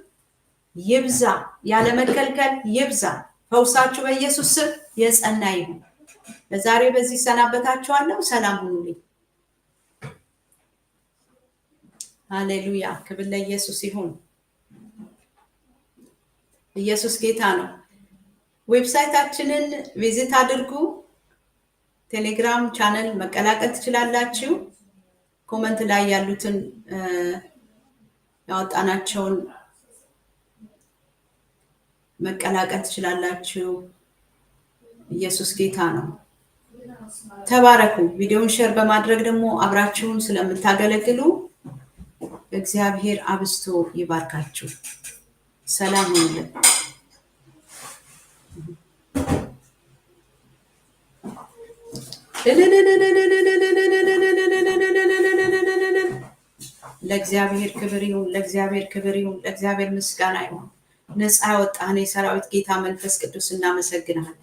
ይብዛ። ያለ መከልከል ይብዛ። ፈውሳችሁ በኢየሱስ ስም የጸና ይሁን። ለዛሬ በዚህ ሰናበታችኋለሁ። ሰላም ሁኑልኝ። ሃሌሉያ። ክብር ለኢየሱስ ይሁን። ኢየሱስ ጌታ ነው። ዌብሳይታችንን ቪዚት አድርጉ። ቴሌግራም ቻናል መቀላቀል ትችላላችሁ። ኮሜንት ላይ ያሉትን ያወጣናቸውን መቀላቀል ትችላላችሁ። ኢየሱስ ጌታ ነው። ተባረኩ። ቪዲዮውን ሼር በማድረግ ደግሞ አብራችሁን ስለምታገለግሉ እግዚአብሔር አብስቶ ይባርካችሁ። ሰላም ሁኑ። ለእግዚአብሔር ክብር ይሁን፣ ለእግዚአብሔር ክብር ይሁን፣ ለእግዚአብሔር ምስጋና ይሁን። ነፃ ያወጣን የሰራዊት ጌታ መንፈስ ቅዱስ እናመሰግናለን።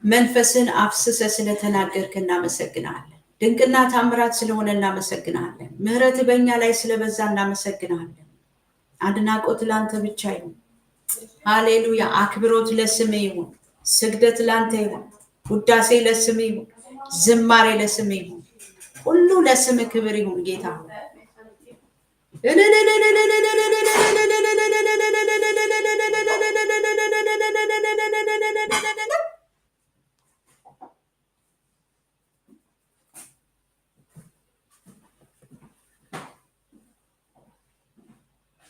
መንፈስን አፍስሰ ስለተናገርክ እናመሰግናለን። ድንቅና ታምራት ስለሆነ እናመሰግናለን። ምህረት በእኛ ላይ ስለበዛ እናመሰግናለን። አድናቆት ላንተ ብቻ ይሁን። ሃሌሉያ። አክብሮት ለስም ይሁን። ስግደት ላንተ ይሁን። ውዳሴ ለስም ይሁን። ዝማሬ ለስም ይሁን። ሁሉ ለስም ክብር ይሁን ጌታ።